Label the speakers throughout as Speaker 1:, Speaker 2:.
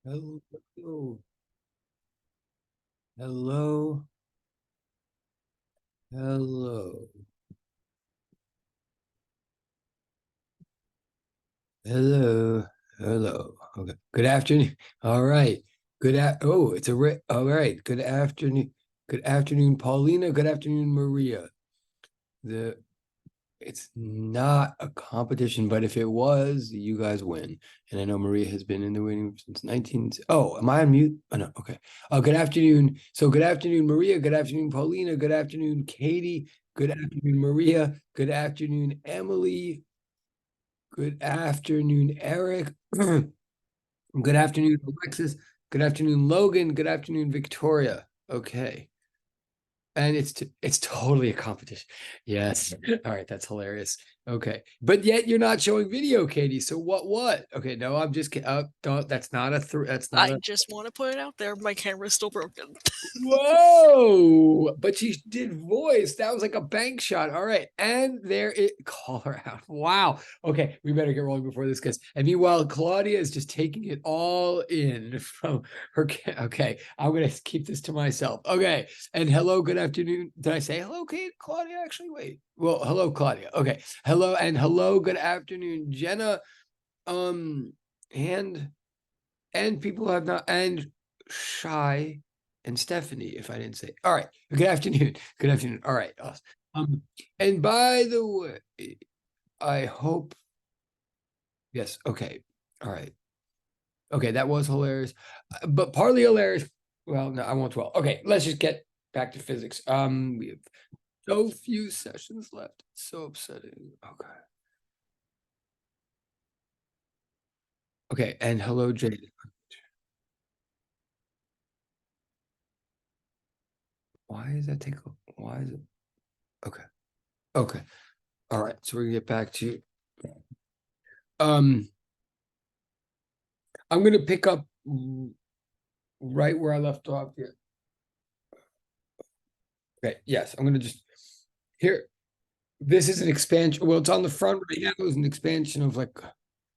Speaker 1: Hello. Hello. Hello. Hello. Hello. Okay. Good afternoon. All right. Oh, it's all right. Good afternoon. Good afternoon, Paulina. Good afternoon, Maria. The It's not a competition, but if it was, you guys win. And I know Maria has been in the winning room since 19. Oh, am I on mute? Oh, no. Okay. Oh, good afternoon. So good afternoon, Maria. Good afternoon, Paulina. Good afternoon, Katie. Good afternoon, Maria. Good afternoon, Emily. Good afternoon, Eric. Good afternoon, Alexis. Good afternoon, Logan. Good afternoon, Victoria. Okay. And it's totally a competition. Yes. All right, that's hilarious. Okay. But yet you're not showing video, Katie. So what? Okay, no, I'm just kidding. Don't, that's not a that's not
Speaker 2: I
Speaker 1: a
Speaker 2: just want to put it out there. My camera's still broken.
Speaker 1: Whoa! But she did voice. That was like a bank shot. All right. And there it call her out. Wow. Okay, we better get rolling before this gets. And meanwhile, Claudia is just taking it all in from her. Okay, I'm gonna keep this to myself. Okay. And hello, good afternoon. Did I say hello, Kate? Claudia? Actually, wait. Well, hello, Claudia. Okay. Hello, and hello, good afternoon, Jenna. Um, and people have not, and Shy and Stephanie, if I didn't say. All right. Good afternoon. Good afternoon. All right. Awesome. And by the way, I hope. Yes. Okay. All right. Okay, that was hilarious, but partly hilarious. Well, no, I won't dwell. Okay, let's just get back to physics. We have so few sessions left. It's so upsetting. Okay. Okay, and hello, Jade. Why is that take? Why is it? Okay. Okay. All right. So we're gonna get back to um I'm gonna pick up right where I left off here. Okay, yes, I'm gonna just here. This is an expansion. Well, it's on the front right now. It's an expansion of like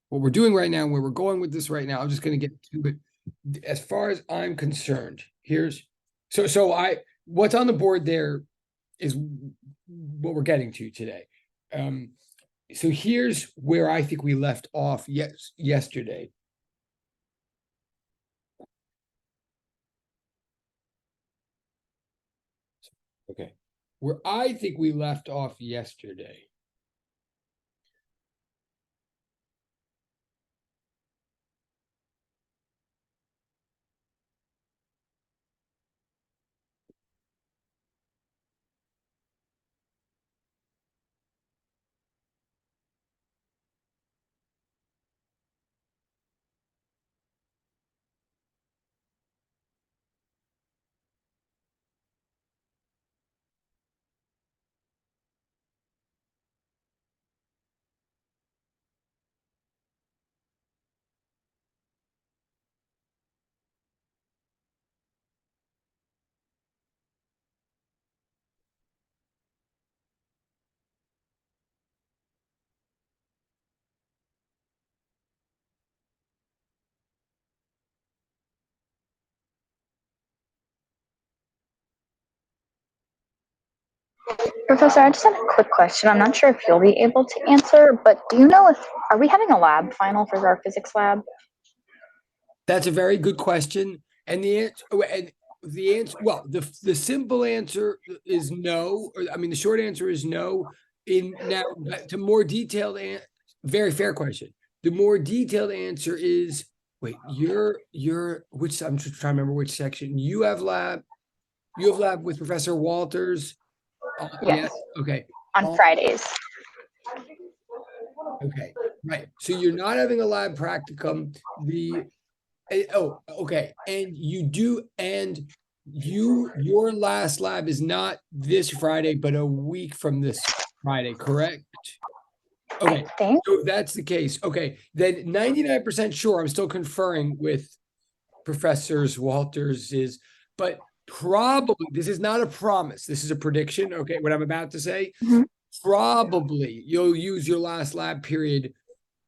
Speaker 1: what we're doing right now, where we're going with this right now. I'm just gonna get to it. As far as I'm concerned, here's so I what's on the board there is what we're getting to today. Um, so here's where I think we left off yesterday. Okay. Where I think we left off yesterday.
Speaker 3: Professor, I just have a quick question. I'm not sure if you'll be able to answer, but do you know if are we having a lab final for our physics lab?
Speaker 1: That's a very good question. And the answer, well, the simple answer is no. Or, I mean, the short answer is no. In now to more detailed very fair question. The more detailed answer is wait, you're which I'm just trying to remember which section. You have lab with Professor Walters.
Speaker 3: Yes,
Speaker 1: Yes. Okay.
Speaker 3: on Fridays.
Speaker 1: Okay. Right. So you're not having a lab practicum. Oh, okay. And your last lab is not this Friday, but a week from this Friday, correct?
Speaker 3: I
Speaker 1: Okay.
Speaker 3: think.
Speaker 1: So if that's the case. Okay. Then 99% sure. I'm still conferring with Professors Walters but probably this is not a promise. This is a prediction. Okay. What I'm about to say,
Speaker 3: Mhm.
Speaker 1: probably you'll use your last lab period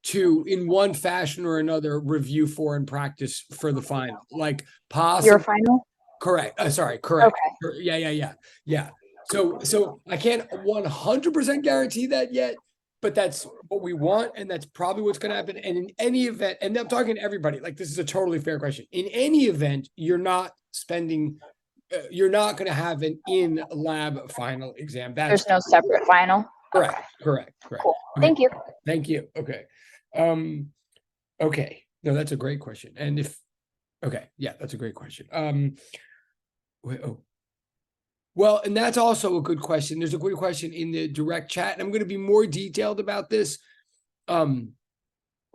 Speaker 1: to, in one fashion or another, review for and practice for the final. Like
Speaker 3: Your
Speaker 1: possible.
Speaker 3: final?
Speaker 1: Correct. Sorry. Correct.
Speaker 3: Okay.
Speaker 1: Yeah. So I can't 100% guarantee that yet, but that's what we want, and that's probably what's going to happen. And in any event, and I'm talking to everybody, like this is a totally fair question. In any event, you're not you're not going to have an in-lab final exam. That's
Speaker 3: There's no separate final?
Speaker 1: correct.
Speaker 3: Okay.
Speaker 1: Correct.
Speaker 3: Cool.
Speaker 1: Okay.
Speaker 3: Thank you.
Speaker 1: Thank you. Okay. Okay. No, that's a great question. And okay, yeah, that's a great question. Well, and that's also a good question. There's a good question in the direct chat, and I'm going to be more detailed about this in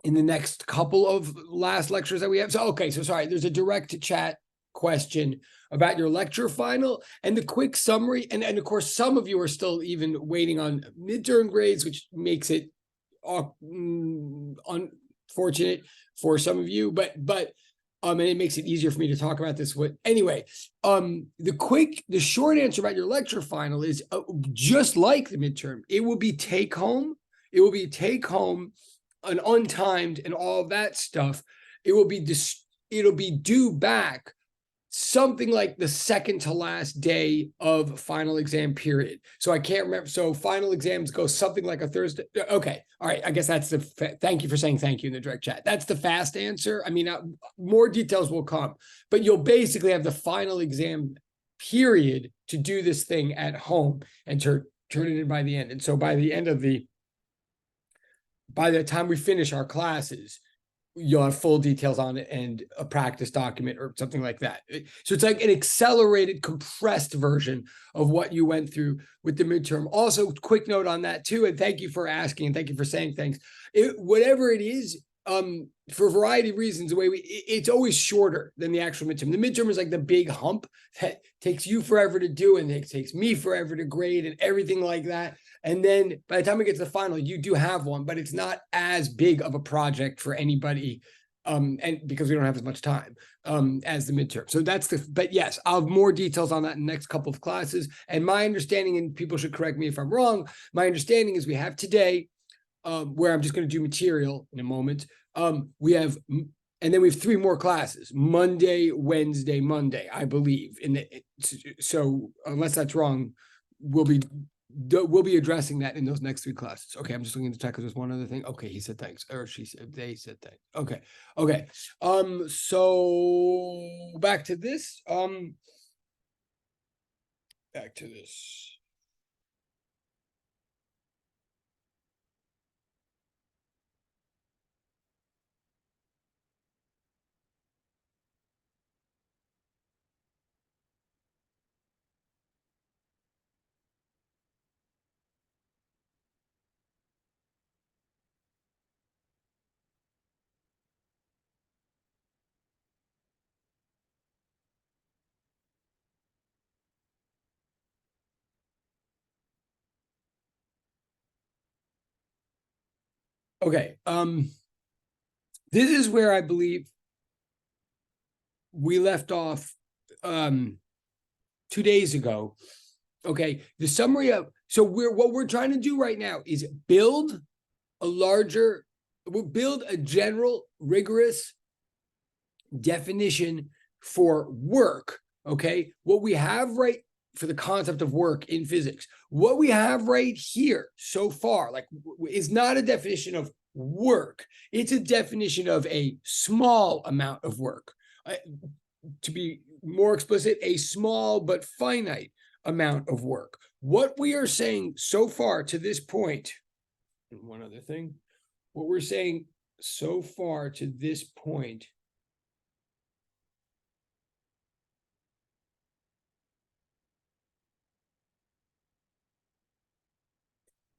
Speaker 1: the next couple of last lectures that we have. So, okay, so sorry, there's a direct chat question about your lecture final and the quick summary. And of course, some of you are still even waiting on midterm grades, which makes it unfortunate for some of you, but and it makes it easier for me to talk about this. Anyway, the short answer about your lecture final is just like the midterm. It will be take home. It will be take home, an untimed, and all of that stuff. It'll be due back something like the second to last day of final exam period. So I can't remember. So final exams go something like a Thursday. Okay. All right. I guess that's thank you for saying thank you in the direct chat. That's the fast answer. I mean, more details will come, but you'll basically have the final exam period to do this thing at home and turn it in by the end. And so by the time we finish our classes, you'll have full details on it and a practice document or something like that. So it's like an accelerated, compressed version of what you went through with the midterm. Also, quick note on that too, and thank you for asking and thank you for saying things. Whatever it is, for a variety of reasons, it's always shorter than the actual midterm. The midterm is like the big hump that takes you forever to do, and it takes me forever to grade and everything like that. And then by the time we get to the final, you do have one, but it's not as big of a project for anybody, and because we don't have as much time as the midterm. So but yes, I'll have more details on that in the next couple of classes. And my understanding, and people should correct me if I'm wrong, my understanding is we have today, where I'm just going to do material in a moment. And then we have 3 more classes: Monday, Wednesday, Monday, I believe. So unless that's wrong, we'll be addressing that in those next 3 classes. Okay, I'm just looking to check because there's one other thing. Okay, he said thanks, or they said thanks. Okay. So back to this. Okay. This is where I believe we left off 2 days ago. Okay. The summary of what we're trying to do right now is build a general, rigorous definition for work. Okay. What we have for the concept of work in physics, what we have right here so far, is not a definition of work. It's a definition of a small amount of work. To be more explicit, a small but finite amount of work. What we are saying so far to this point, and one other thing, what we're saying so far to this point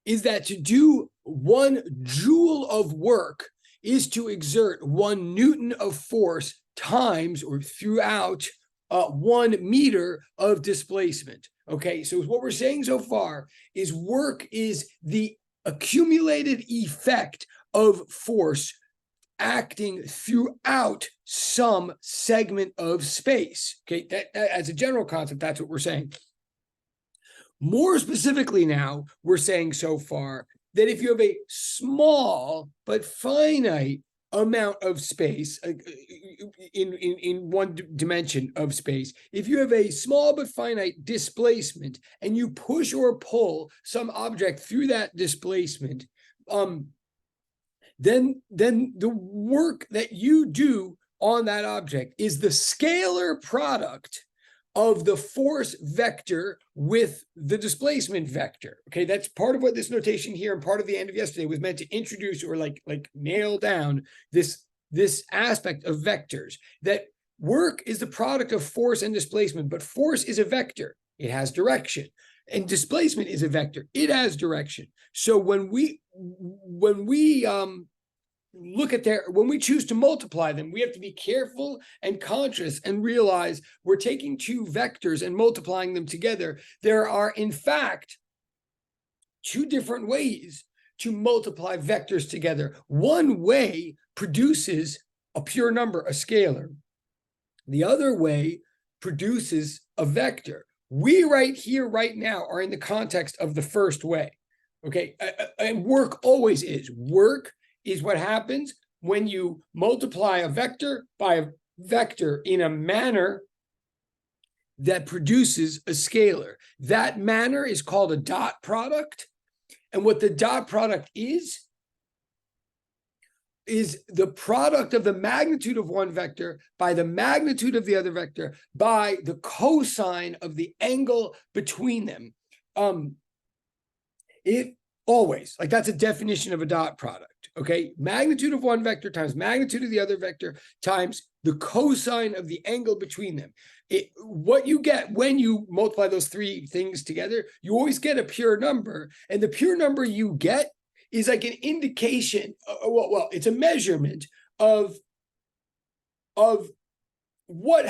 Speaker 1: is that to do 1 joule of work is to exert 1 Newton of force times or throughout 1 meter of displacement. Okay, so what we're saying so far is work is the accumulated effect of force acting throughout some segment of space. Okay, that as a general concept, that's what we're saying. More specifically now, we're saying so far that if you have a small but finite amount of space in one dimension of space, if you have a small but finite displacement and you push or pull some object through that displacement, then the work that you do on that object is the scalar product of the force vector with the displacement vector. Okay, that's part of what this notation here and part of the end of yesterday was meant to introduce or like nail down this aspect of vectors, that work is the product of force and displacement, but force is a vector. It has direction. And displacement is a vector. It has direction. So when we look at when we choose to multiply them, we have to be careful and conscious and realize we're taking two vectors and multiplying them together. There are, in fact, two different ways to multiply vectors together. One way produces a pure number, a scalar. The other way produces a vector. We right here, right now, are in the context of the first way. Okay, and work always is. Work is what happens when you multiply a vector by a vector in a manner that produces a scalar. That manner is called a dot product. And what the dot product is the product of the magnitude of one vector by the magnitude of the other vector by the cosine of the angle between them. It always, like, that's a definition of a dot product. Okay, magnitude of one vector times magnitude of the other vector times the cosine of the angle between them. What you get when you multiply those three things together, you always get a pure number. And the pure number you get is like an indication, well, it's a measurement of what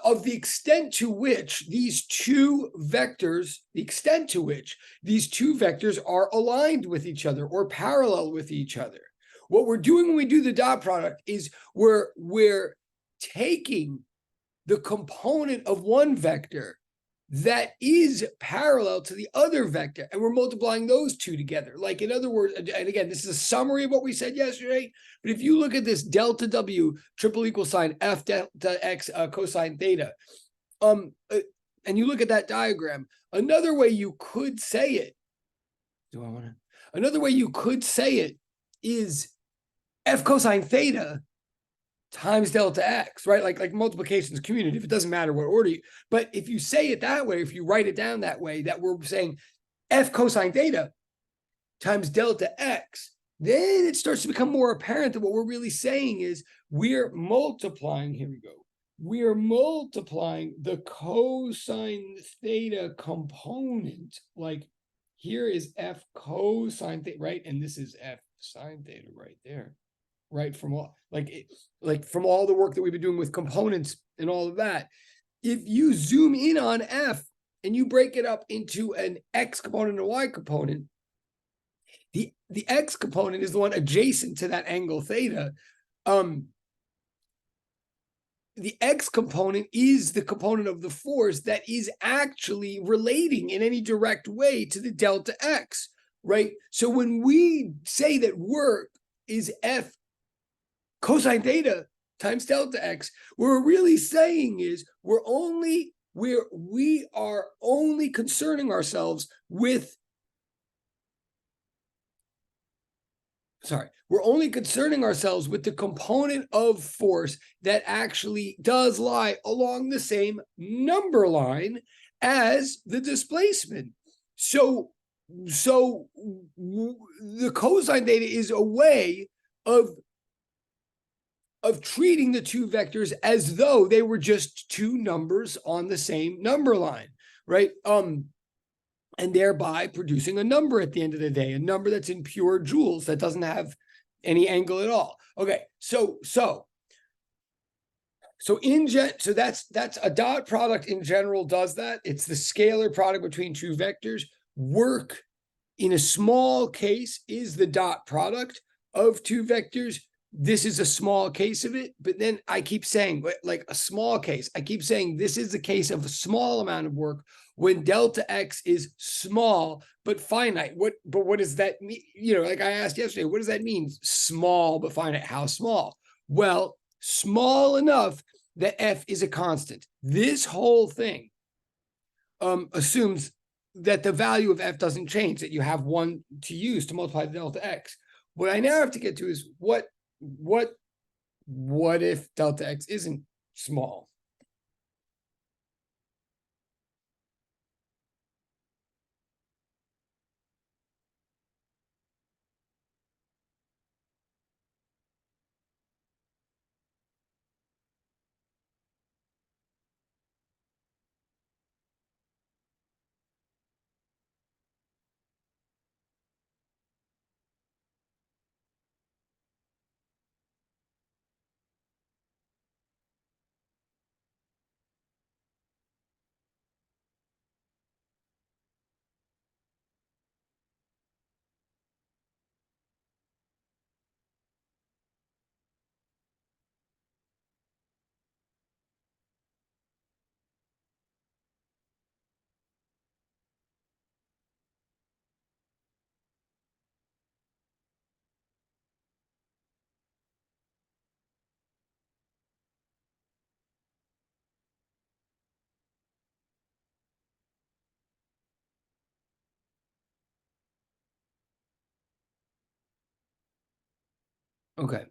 Speaker 1: of the extent to which these two vectors, are aligned with each other or parallel with each other. What we're doing when we do the dot product is we're taking the component of one vector that is parallel to the other vector, and we're multiplying those two together. Like, in other words, and again, this is a summary of what we said yesterday, but if you look at this delta W triple equal sign F delta X cosine theta, and you look at that diagram, another way you could say it, another way you could say it is F cosine theta times delta X, right? Like multiplication is commutative. It doesn't matter what order but if you say it that way, if you write it down that way, that we're saying F cosine theta times delta X, then it starts to become more apparent that what we're really saying is we're multiplying, here we go, we are multiplying the cosine theta component. Like, here is F cosine theta, right? And this is F sine theta right there. Right, from all from all the work that we've been doing with components and all of that. If you zoom in on F and you break it up into an X component and a Y component, the X component is the one adjacent to that angle theta. The X component is the component of the force that is actually relating in any direct way to the delta X, right? So when we say that work is F cosine theta times delta X, what we're really saying is we're only concerning ourselves with the component of force that actually does lie along the same number line as the displacement. So the cosine theta is a way of treating the two vectors as though they were just two numbers on the same number line, right? And thereby producing a number at the end of the day, a number that's in pure joules that doesn't have any angle at all. Okay, so that's a dot product in general does that. It's the scalar product between two vectors. Work in a small case is the dot product of two vectors. This is a small case of it, but then I keep saying, like, a small case. I keep saying this is the case of a small amount of work. when delta X is small but finite. What does that mean? You know, like I asked yesterday, what does that mean? Small but finite. How small? Well, small enough that F is a constant. This whole thing assumes that the value of F doesn't change, that you have one to use to multiply the delta X. What I now have to get to is what if delta X isn't small? Okay.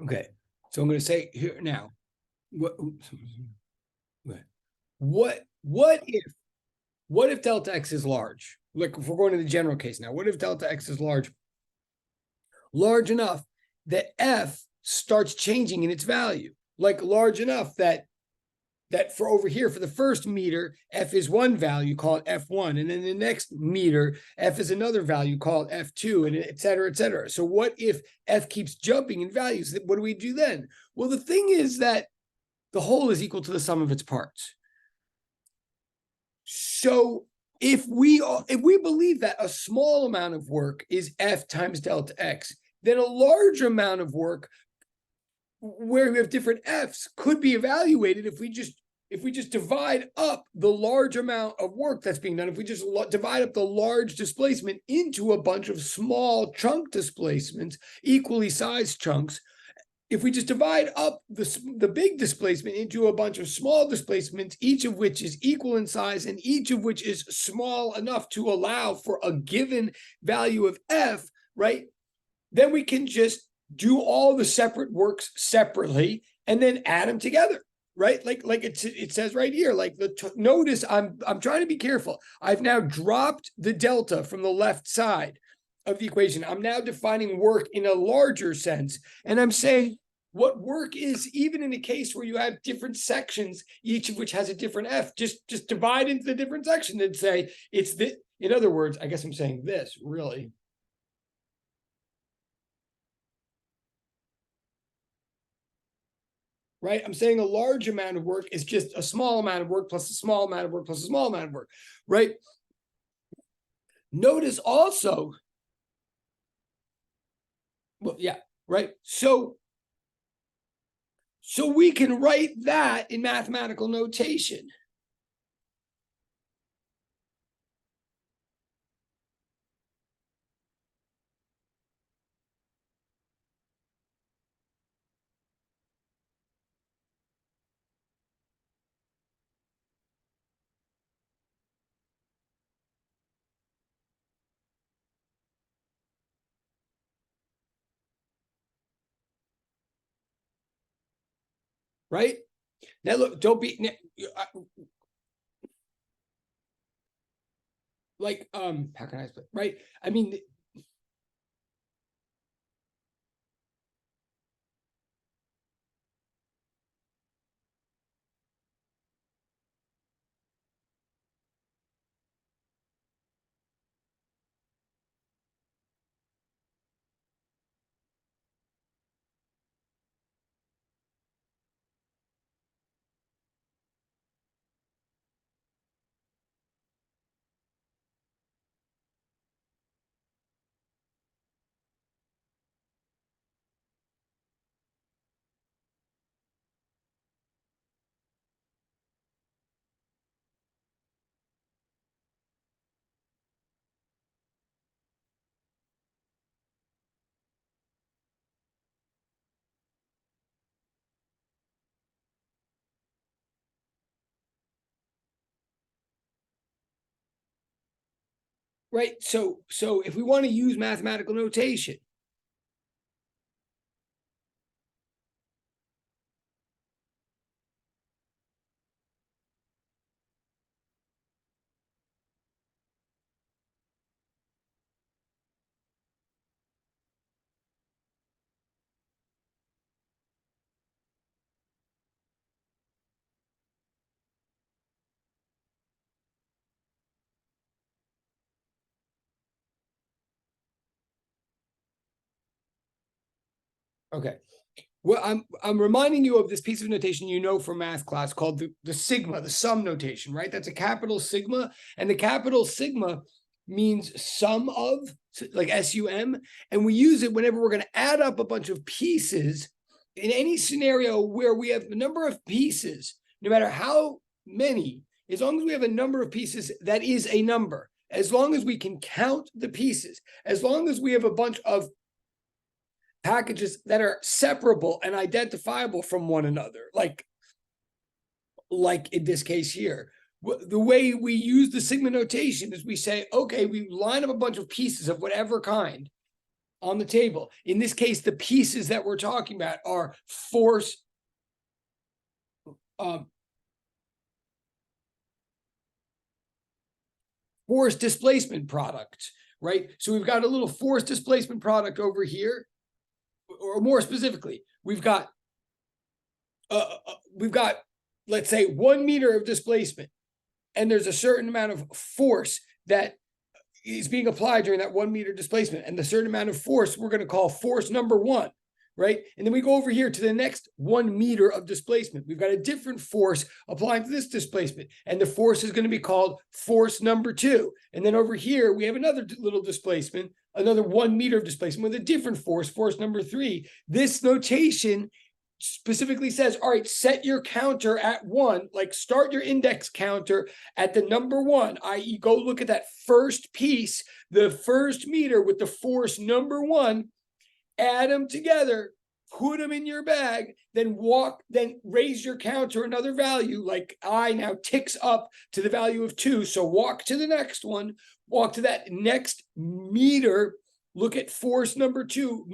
Speaker 1: Okay. So I'm going to say here now, what if delta X is large? Like if we're going to the general case now, what if delta X is large enough that F starts changing in its value, like large enough that for over here, for the first meter, F is one value, call it F1. And then the next meter, F is another value, call it F2, and et cetera, et cetera. So what if F keeps jumping in values? What do we do then? Well, the thing is that the whole is equal to the sum of its parts. So if we believe that a small amount of work is F times delta X, then a large amount of work where we have different F's could be evaluated if we just divide up the large amount of work that's being done. If we just divide up the large displacement into a bunch of small chunk displacements, equally sized chunks, if we just divide up the big displacement into a bunch of small displacements, each of which is equal in size and each of which is small enough to allow for a given value of F, right? Then we can just do all the separate works separately and then add them together, right? Like it says right here, like notice I'm trying to be careful. I've now dropped the delta from the left side of the equation. I'm now defining work in a larger sense. And I'm saying what work is, even in a case where you have different sections, each of which has a different F, just divide into the different sections and say it's the, in other words, I guess I'm saying this really. Right? I'm saying a large amount of work is just a small amount of work plus a small amount of work plus a small amount of work, right? Notice also, well, yeah, right? So So we can write that in mathematical notation. Right? Now look, don't be like how can I explain? Right? I mean, right? So if we want to use mathematical notation, okay. Well, I'm reminding you of this piece of notation you know from math class called the sigma, the sum notation, right? That's a capital sigma, and the capital sigma means sum of, like SUM, and we use it whenever we're going to add up a bunch of pieces in any scenario where we have the number of pieces, no matter how many, as long as we have a number of pieces, that is a number. As long as we can count the pieces, as long as we have a bunch of packages that are separable and identifiable from one another, like in this case here. The way we use the sigma notation is we say, okay, we line up a bunch of pieces of whatever kind on the table. In this case, the pieces that we're talking about are force displacement products, right? So we've got a little force displacement product over here, or more specifically, we've got let's say 1 meter of displacement, and there's a certain amount of force that is being applied during that 1 meter displacement, and the certain amount of force we're going to call force number 1, right? And then we go over here to the next 1 meter of displacement. We've got a different force applying to this displacement, and the force is going to be called force number 2. And then over here we have another little displacement, another 1 meter of displacement with a different force, force number 3. This notation specifically says, all right, set your counter at 1, like start your index counter at the number 1, i.e. go look at that first piece, the first meter with the force number 1, add them together, put them in your bag, then raise your counter another value, like I now ticks up to the value of 2. So walk to the next one, walk to that next meter, look at force number 2,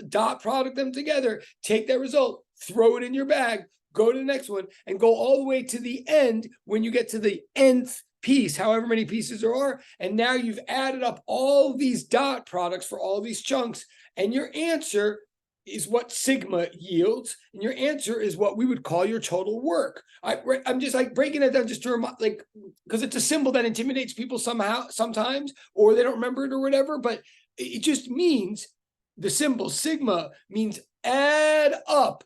Speaker 1: dot product them together, take that result, throw it in your bag, go to the next one, and go all the way to the end when you get to the nth piece, however many pieces there are. And now you've added up all these dot products for all these chunks, and your answer is what sigma yields, and your answer is what we would call your total work. I'm just like breaking it down just to remind, like, because it's a symbol that intimidates people sometimes, or they don't remember it or whatever, but it just means, the symbol sigma means add up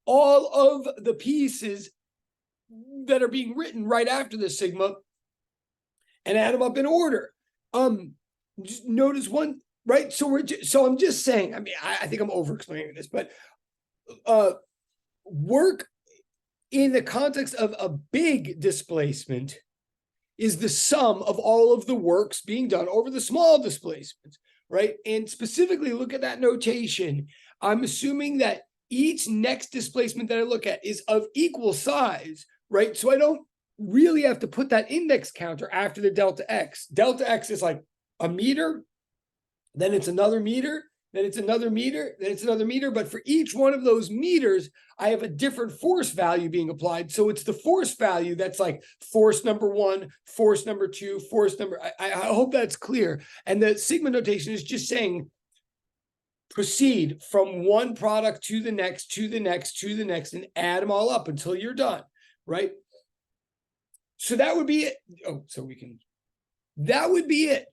Speaker 1: all of the pieces that are being written right after the sigma and add them up in order. Just notice one, right? So I'm just saying, I mean, I think I'm over explaining this, but work in the context of a big displacement is the sum of all of the works being done over the small displacements, right? And specifically look at that notation. I'm assuming that each next displacement that I look at is of equal size, right? So I don't really have to put that index counter after the delta x. Delta x is like a meter, then it's another meter, then it's another meter, then it's another meter. But for each one of those meters, I have a different force value being applied. So it's the force value that's like force number 1, force number 2, force number. I hope that's clear. And the sigma notation is just saying proceed from one product to the next, to the next, to the next, and add them all up until you're done, right? So that would be it. Oh, so we can, that would be it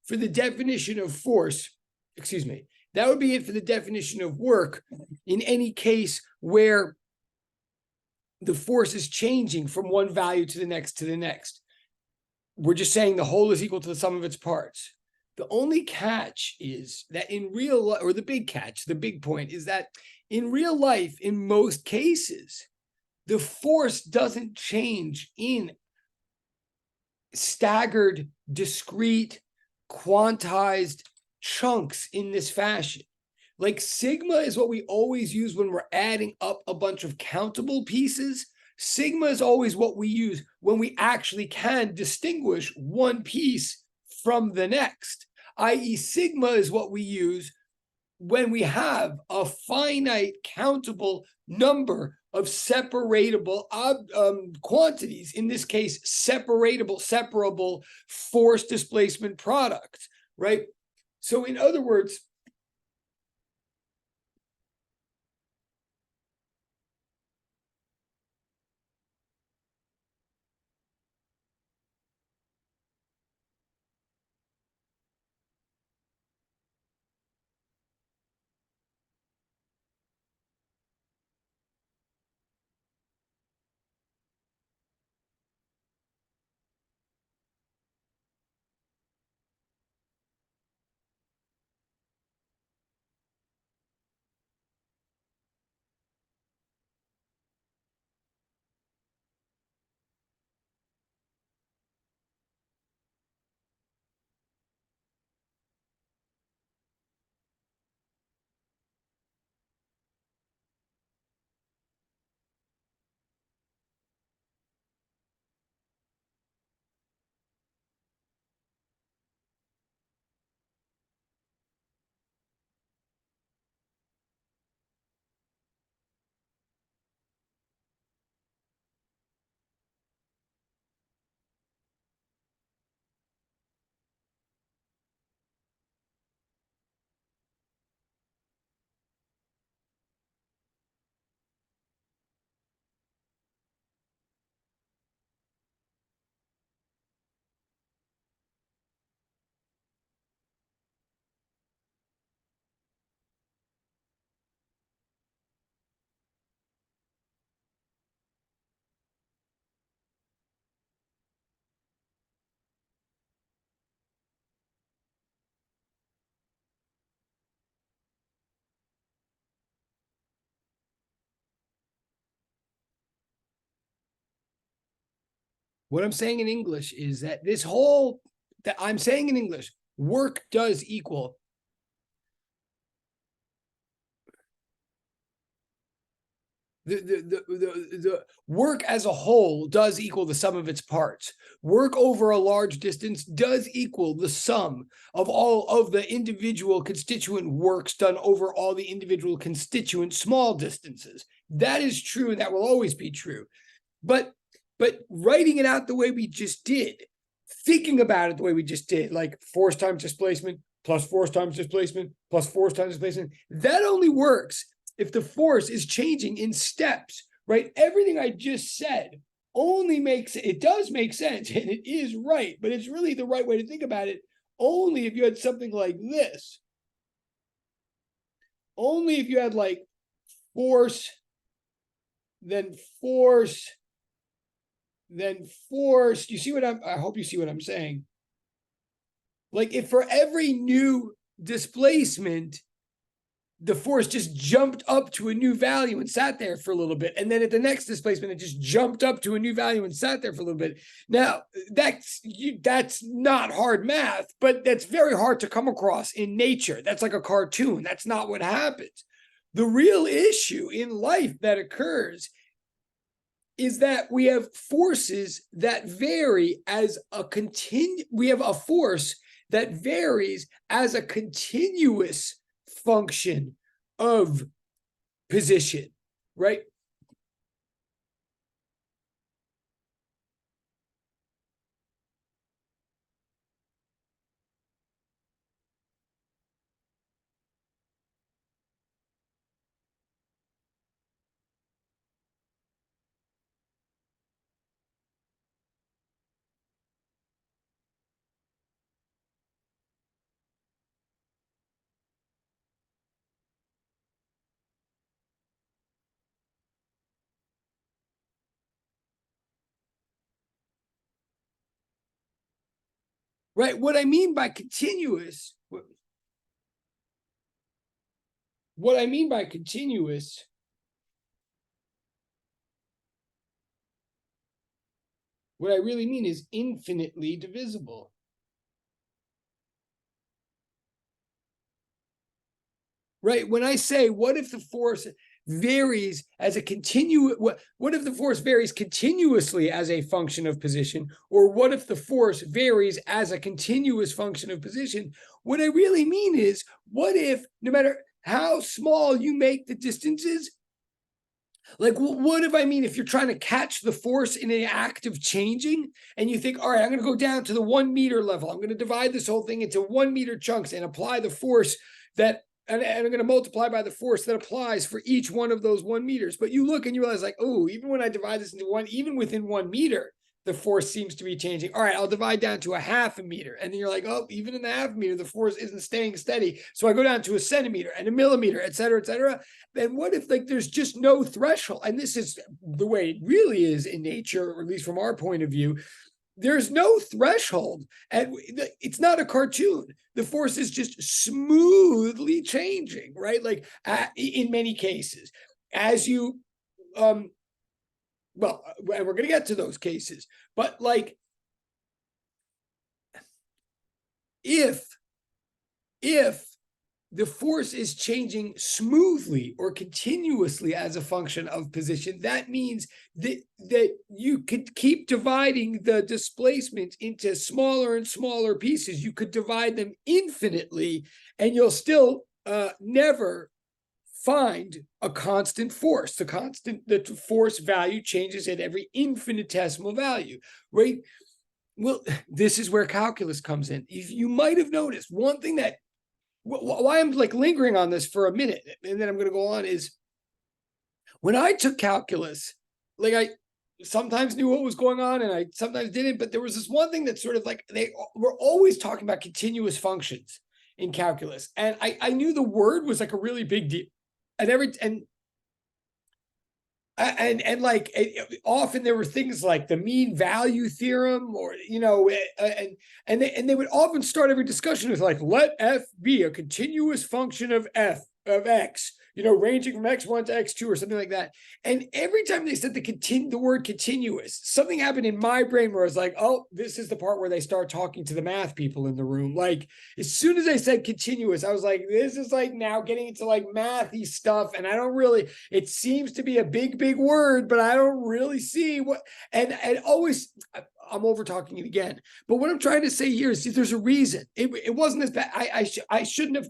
Speaker 1: for the definition of force. Excuse me. That would be it for the definition of work in any case where the force is changing from one value to the next to the next. We're just saying the whole is equal to the sum of its parts. The only catch is that in real life, or the big catch, the big point is that in real life, in most cases, the force doesn't change in staggered, discrete, quantized chunks in this fashion. Like sigma is what we always use when we're adding up a bunch of countable pieces. Sigma is always what we use when we actually can distinguish one piece from the next, i.e. sigma is what we use when we have a finite countable number of separatable quantities, in this case, separable force displacement products, right? So in other words, what I'm saying in English is that I'm saying in English, work does equal the work as a whole does equal the sum of its parts. Work over a large distance does equal the sum of all of the individual constituent works done over all the individual constituent small distances. That is true, and that will always be true. But writing it out the way we just did, thinking about it the way we just did, like force times displacement plus force times displacement plus force times displacement, that only works if the force is changing in steps, right? Everything I just said only it does make sense, and it is right, but it's really the right way to think about it only if you had something like this. Only if you had like force, then force, then force. You see what I hope you see what I'm saying. Like if for every new displacement, the force just jumped up to a new value and sat there for a little bit. And then at the next displacement, it just jumped up to a new value and sat there for a little bit. Now, that's not hard math, but that's very hard to come across in nature. That's like a cartoon. That's not what happens. The real issue in life that occurs is that we have forces that vary as a we have a force that varies as a continuous function of position, right? Right. What I mean by continuous, what I mean by continuous what I really mean is infinitely divisible. Right. When I say, what if the force varies as a what if the force varies continuously as a function of position, or what if the force varies as a continuous function of position? What I really mean is, what if no matter how small you make the distances, like what if I mean if you're trying to catch the force in an act of changing and you think, all right, I'm going to go down to the 1 meter level. I'm going to divide this whole thing into 1 meter chunks and apply the force that and I'm going to multiply by the force that applies for each one of those 1 meters. But you look and you realize, like, oh, even when I divide this into one, even within 1 meter, the force seems to be changing. All right, I'll divide down to a 0.5 meter. And then you're like, oh, even in the 0.5 meter, the force isn't staying steady. So I go down to a centimeter and a millimeter, et cetera, et cetera. Then what if like there's just no threshold? And this is the way it really is in nature, or at least from our point of view. There's no threshold, and it's not a cartoon. The force is just smoothly changing, right? Like in many cases, as you, well, and we're going to get to those cases, but like, if the force is changing smoothly or continuously as a function of position, that means that you could keep dividing the displacement into smaller and smaller pieces. You could divide them infinitely, and you'll still never find a constant force. The force value changes at every infinitesimal value, right? Well, this is where calculus comes in. You might have noticed one thing that why I'm like lingering on this for a minute, and then I'm going to go on, is when I took calculus, like I sometimes knew what was going on and I sometimes didn't, but there was this one thing that sort of like, they were always talking about continuous functions in calculus. And I knew the word was like a really big deal. And like often there were things like the mean value theorem, or and they would often start every discussion with like, let f be a continuous function of x, ranging from x1 to x2 or something like that. And every time they said the word continuous, something happened in my brain where I was like, oh, this is the part where they start talking to the math people in the room. Like as soon as they said continuous, I was like, this is like now getting into like mathy stuff. And I don't really, it seems to be a big word, but I don't really see what, and always, I'm over talking it again. But what I'm trying to say here is, see, there's a reason. It wasn't as bad. I shouldn't have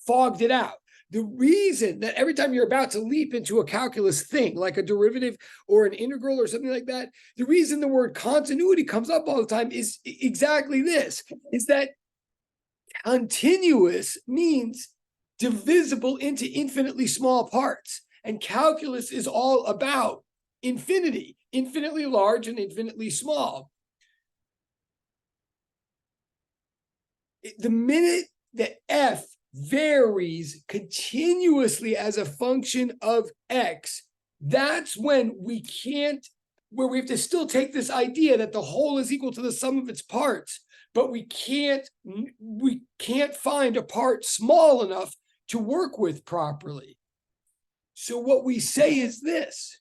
Speaker 1: fogged it out. The reason that every time you're about to leap into a calculus thing, like a derivative or an integral or something like that, the reason the word continuity comes up all the time is exactly this, is that continuous means divisible into infinitely small parts. And calculus is all about infinity, infinitely large and infinitely small. The minute that f varies continuously as a function of x, that's when we have to still take this idea that the whole is equal to the sum of its parts, but we can't find a part small enough to work with properly. So what we say is this.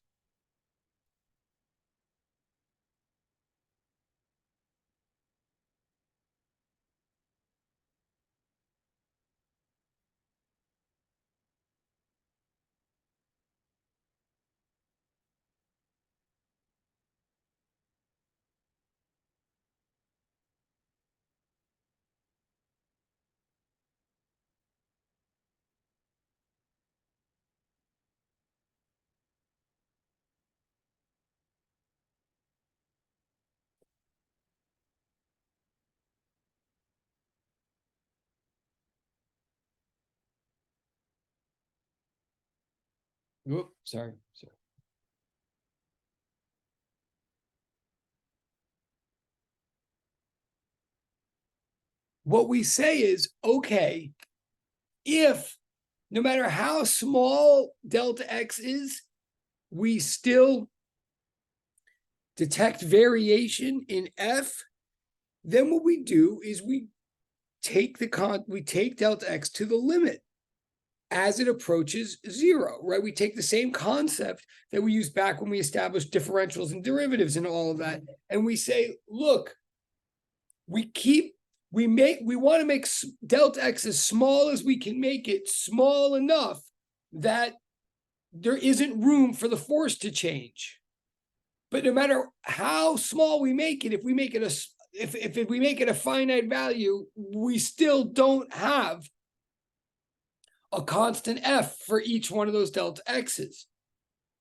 Speaker 1: Whoop, sorry. What we say is, okay, if no matter how small delta X is, we still detect variation in F, then what we do is we take delta X to the limit as it approaches zero, right? We take the same concept that we used back when we established differentials and derivatives and all of that, and we say, look, we want to make delta X as small as we can make it, small enough that there isn't room for the force to change. But no matter how small we make it, if we make it a finite value, we still don't have a constant F for each one of those delta X's.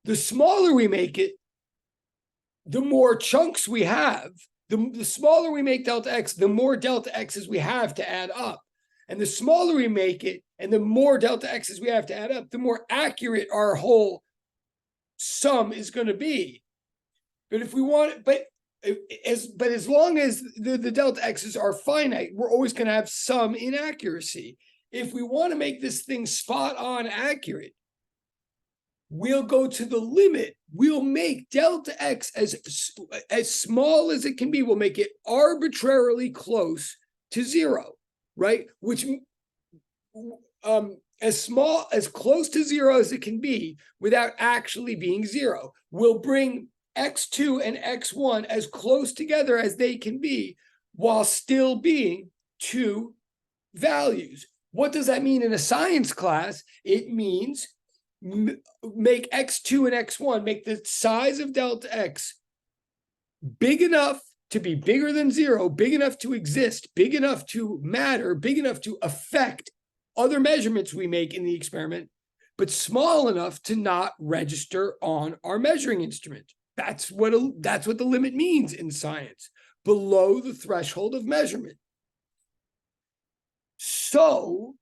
Speaker 1: The smaller we make it, the more chunks we have. The smaller we make delta X, the more delta X's we have to add up. And the smaller we make it, and the more delta X's we have to add up, the more accurate our whole sum is going to be. But if we want, as long as the delta X's are finite, we're always going to have some inaccuracy. If we want to make this thing spot on accurate, we'll go to the limit. We'll make delta X as small as it can be. We'll make it arbitrarily close to zero, right? Which as close to zero as it can be without actually being zero. We'll bring X2 and X1 as close together as they can be while still being two values. What does that mean in a science class? It means make X2 and X1, make the size of delta X big enough to be bigger than zero, big enough to exist, big enough to matter, big enough to affect other measurements we make in the experiment, but small enough to not register on our measuring instrument. That's what the limit means in science, below the threshold of measurement. So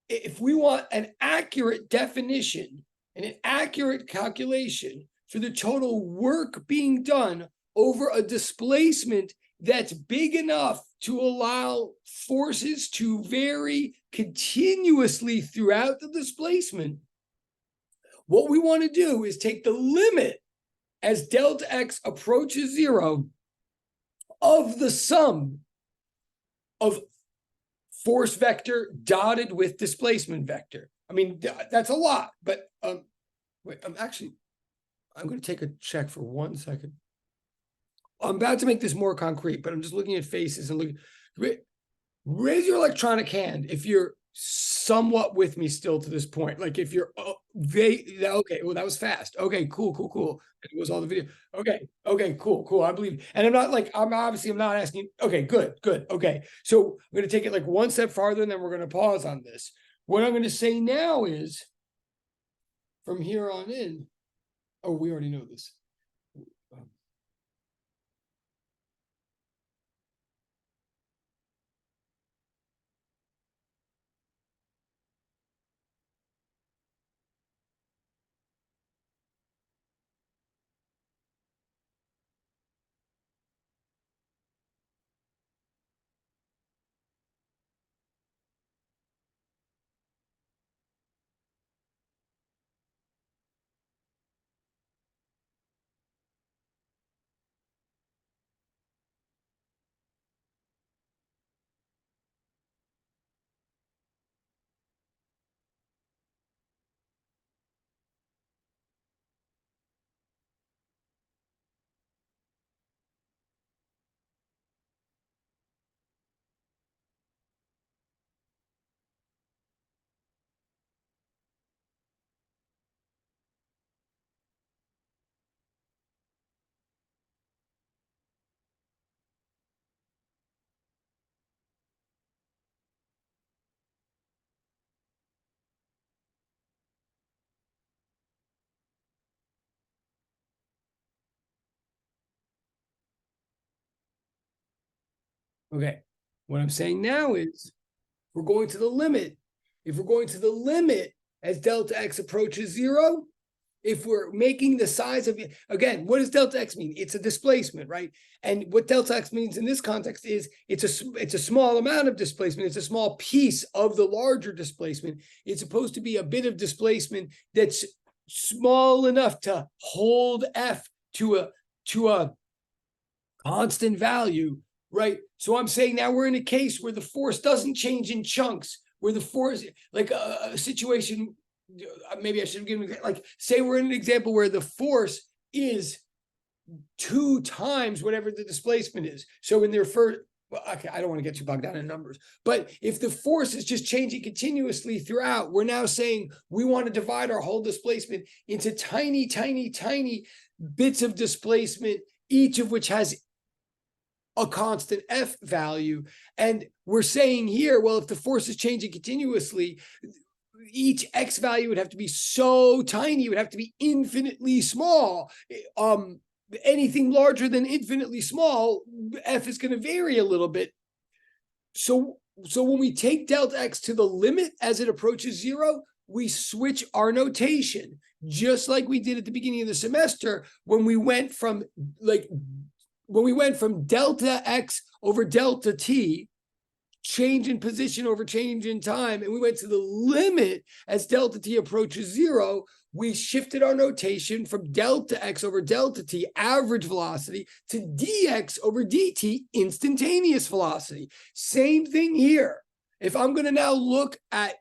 Speaker 1: if we want an accurate definition and an accurate calculation for the total work being done over a displacement that's big enough to allow forces to vary continuously throughout the displacement, what we want to do is take the limit as delta X approaches zero of the sum of force vector dotted with displacement vector. I mean, that's a lot, but wait, I'm going to take a check for 1 second. I'm about to make this more concrete, but I'm just looking at faces and looking. Raise your electronic hand if you're somewhat with me still to this point. Like if you're okay, well, that was fast. Okay, cool. It was all the video. Okay, cool. I believe. And I'm not asking. Okay, good. Okay. So I'm going to take it like one step farther and then we're going to pause on this. What I'm going to say now is from here on in. Oh, we already know this. Okay. What I'm saying now is we're going to the limit. If we're going to the limit as delta x approaches 0, if we're making the size of it, again, what does delta x mean? It's a displacement, right? And what delta x means in this context is it's a small amount of displacement. It's a small piece of the larger displacement. It's supposed to be a bit of displacement that's small enough to hold f to a constant value, right? So I'm saying now we're in a case where the force doesn't change in chunks, where the force, like a situation, maybe I should have given, like, say we're in an example where the force is 2 times whatever the displacement is. So in their first, well, okay, I don't want to get too bogged down in numbers, but if the force is just changing continuously throughout, we're now saying we want to divide our whole displacement into tiny, tiny, tiny bits of displacement, each of which has a constant f value. And we're saying here, well, if the force is changing continuously, each x value would have to be so tiny, it would have to be infinitely small. Anything larger than infinitely small, f is going to vary a little bit. So when we take delta x to the limit as it approaches 0, we switch our notation, just like we did at the beginning of the semester when we went from delta x over delta t, change in position over change in time, and we went to the limit as delta t approaches 0, we shifted our notation from delta x over delta t, average velocity, to dx over dt, instantaneous velocity. Same thing here. If I'm going to now look at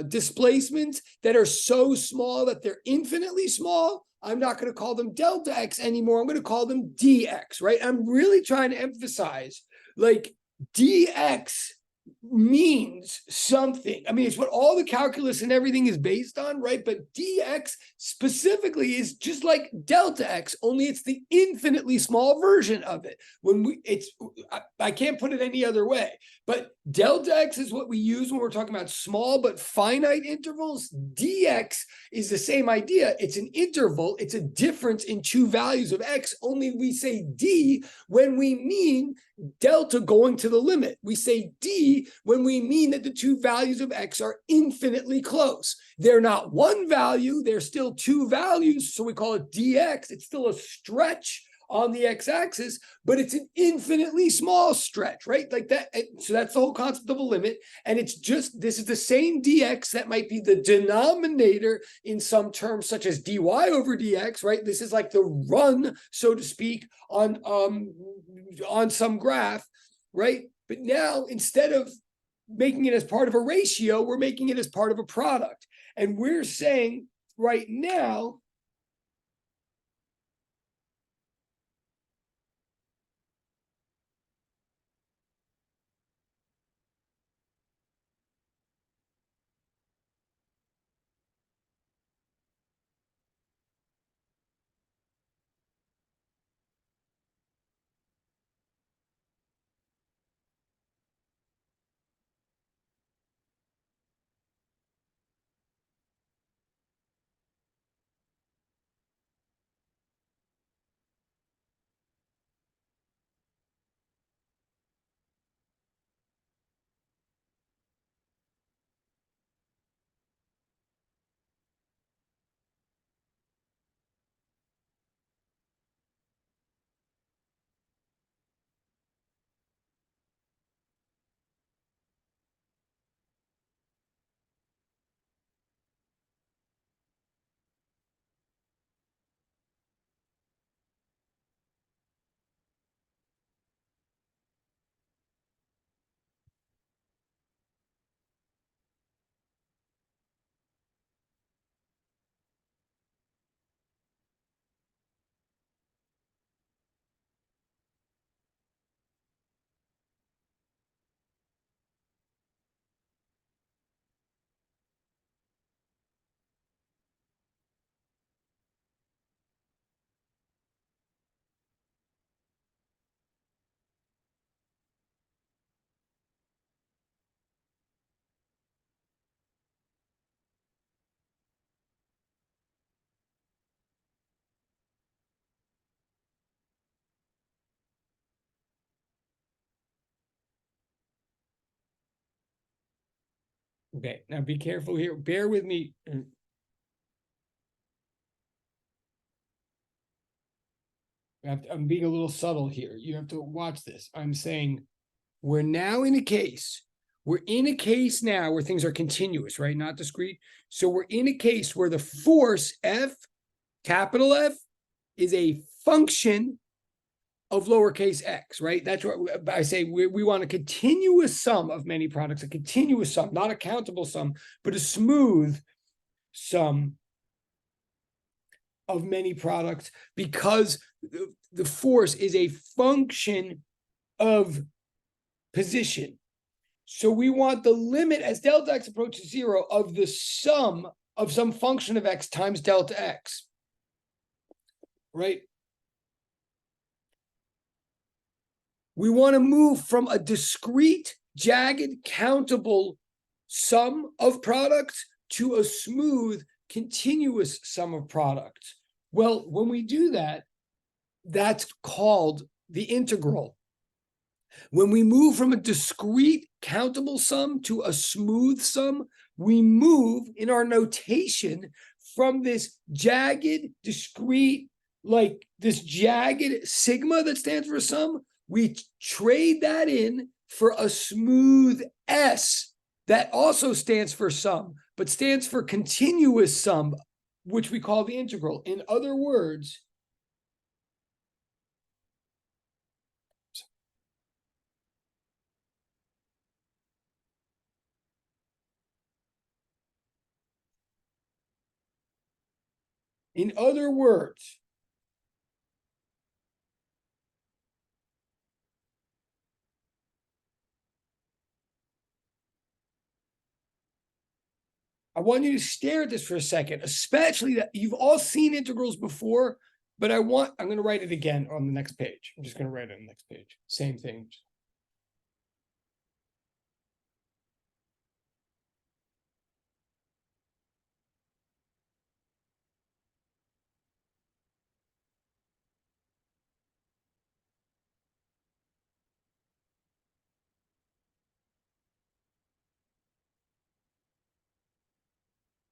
Speaker 1: displacements that are so small that they're infinitely small, I'm not going to call them delta x anymore. I'm going to call them dx, right? I'm really trying to emphasize, like, dx means something. I mean, it's what all the calculus and everything is based on, right? But dx specifically is just like delta x, only it's the infinitely small version of it. I can't put it any other way. But delta x is what we use when we're talking about small but finite intervals. Dx is the same idea. It's an interval. It's a difference in 2 values of x, only we say d when we mean delta going to the limit. We say d when we mean that the 2 values of x are infinitely close. They're not one value, they're still 2 values, so we call it dx. It's still a stretch on the x-axis, but it's an infinitely small stretch, right? Like that. So that's the whole concept of a limit. And it's just, this is the same dx that might be the denominator in some terms such as dy over dx, right? This is like the run, so to speak, on some graph, right? But now, instead of making it as part of a ratio, we're making it as part of a product. And we're saying right now, Okay, now be careful here. Bear with me. I'm being a little subtle here. You have to watch this. I'm saying we're now in a case. We're in a case now where things are continuous, right? Not discrete. So we're in a case where the force F, capital F, is a function of lowercase x, right? That's what I say. We want a continuous sum of many products, a continuous sum, not a countable sum, but a smooth sum of many products, because the force is a function of position. So we want the limit as delta x approaches 0 of the sum of some function of x times delta x, right? We want to move from a discrete, jagged, countable sum of products to a smooth, continuous sum of products. Well, when we do that, that's called the integral. When we move from a discrete, countable sum to a smooth sum, we move in our notation from this jagged, discrete, like this jagged sigma that stands for a sum, we trade that in for a smooth S that also stands for sum, but stands for continuous sum, which we call the integral. In other words, I want you to stare at this for a second, especially that you've all seen integrals before, but I'm going to write it again on the next page. I'm just going to write it on the next page. Same thing.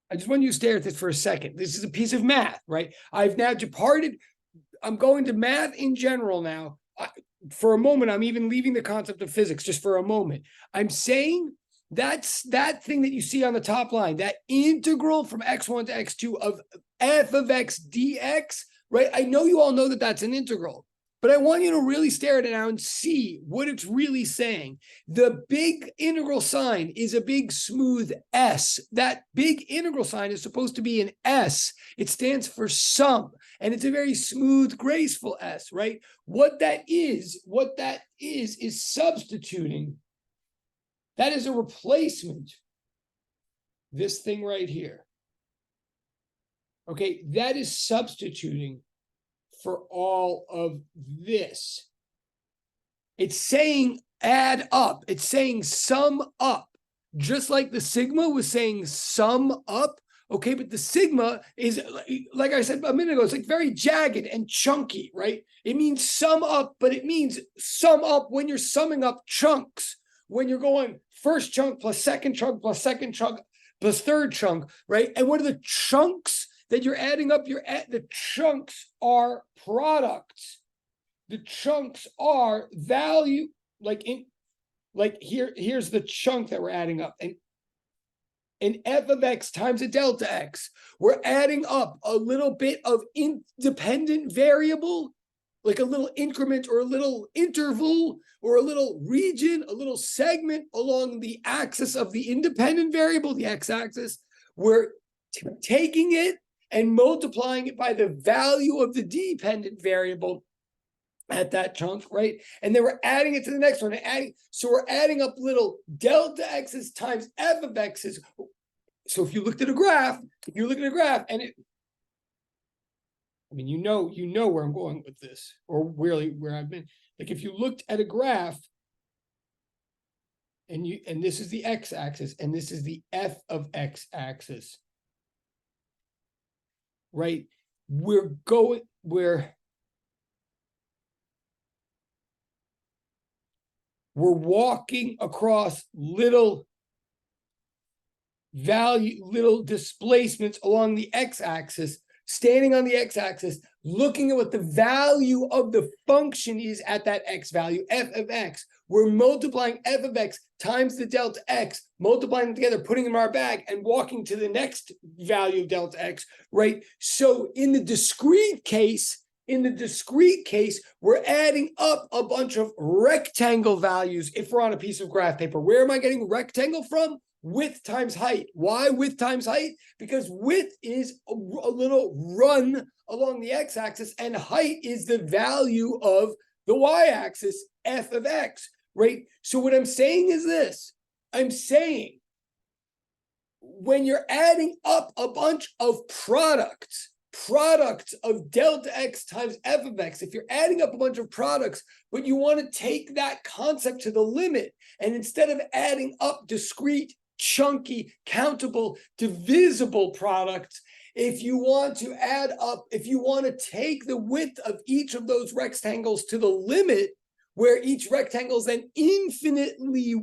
Speaker 1: I just want you to stare at this for a second. This is a piece of math, right? I've now departed. I'm going to math in general now. For a moment, I'm even leaving the concept of physics just for a moment. I'm saying that's that thing that you see on the top line, that integral from x1 to x2 of f of x dx, right? I know you all know that that's an integral, but I want you to really stare at it now and see what it's really saying. The big integral sign is a big smooth S. That big integral sign is supposed to be an S. It stands for sum, and it's a very smooth, graceful S, right? What that is substituting. That is a replacement. This thing right here. Okay, that is substituting for all of this. It's saying add up. It's saying sum up. Just like the sigma was saying sum up. Okay, but the sigma is, like I said a minute ago, it's like very jagged and chunky, right? It means sum up, but it means sum up when you're summing up chunks. When you're going first chunk plus second chunk plus second chunk plus third chunk, right? And what are the chunks that you're adding up? The chunks are products. The chunks are value, here's the chunk that we're adding up. And f of x times a delta x. We're adding up a little bit of independent variable, like a little increment or a little interval or a little region, a little segment along the axis of the independent variable, the x-axis. We're taking it and multiplying it by the value of the dependent variable at that chunk, right? And then we're adding it to the next one, so we're adding up little delta x's times f of x's. So if you looked at a graph, and I mean, you know where I'm going with this, or really where I've been. Like if you looked at a graph, and this is the x-axis, and this is the f of x-axis, right? We're walking across little little displacements along the x-axis, standing on the x-axis, looking at what the value of the function is at that x value, f of x. We're multiplying f of x times the delta x, multiplying them together, putting them in our bag, and walking to the next value of delta x, right? So in the discrete case, we're adding up a bunch of rectangle values if we're on a piece of graph paper. Where am I getting rectangle from? Width times height. Why width times height? Because width is a little run along the x-axis, and height is the value of the y-axis, f of x, right? So what I'm saying is this. I'm saying when you're adding up a bunch of products of delta x times f of x, if you're adding up a bunch of products, but you want to take that concept to the limit, and instead of adding up discrete, chunky, countable, divisible products, if you want to add up, if you want to take the width of each of those rectangles to the limit, where each rectangle is then infinitely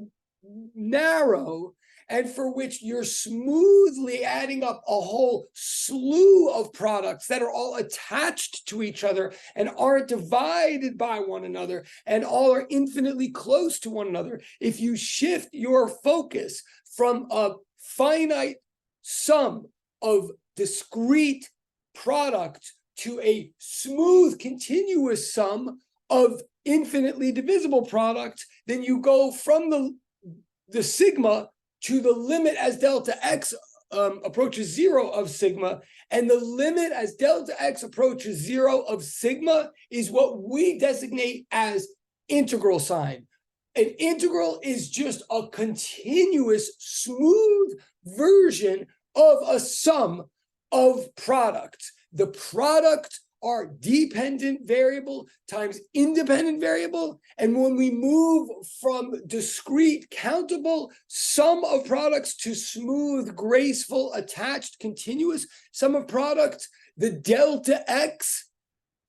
Speaker 1: narrow, and for which you're smoothly adding up a whole slew of products that are all attached to each other and aren't divided by one another and all are infinitely close to one another. If you shift your focus from a finite sum of discrete products to a smooth, continuous sum of infinitely divisible products, then you go from the sigma to the limit as delta x approaches 0 of sigma, and the limit as delta x approaches 0 of sigma is what we designate as integral sign. An integral is just a continuous, smooth version of a sum of products. The products are dependent variable times independent variable. And when we move from discrete, countable sum of products to smooth, graceful, attached, continuous sum of products, the delta x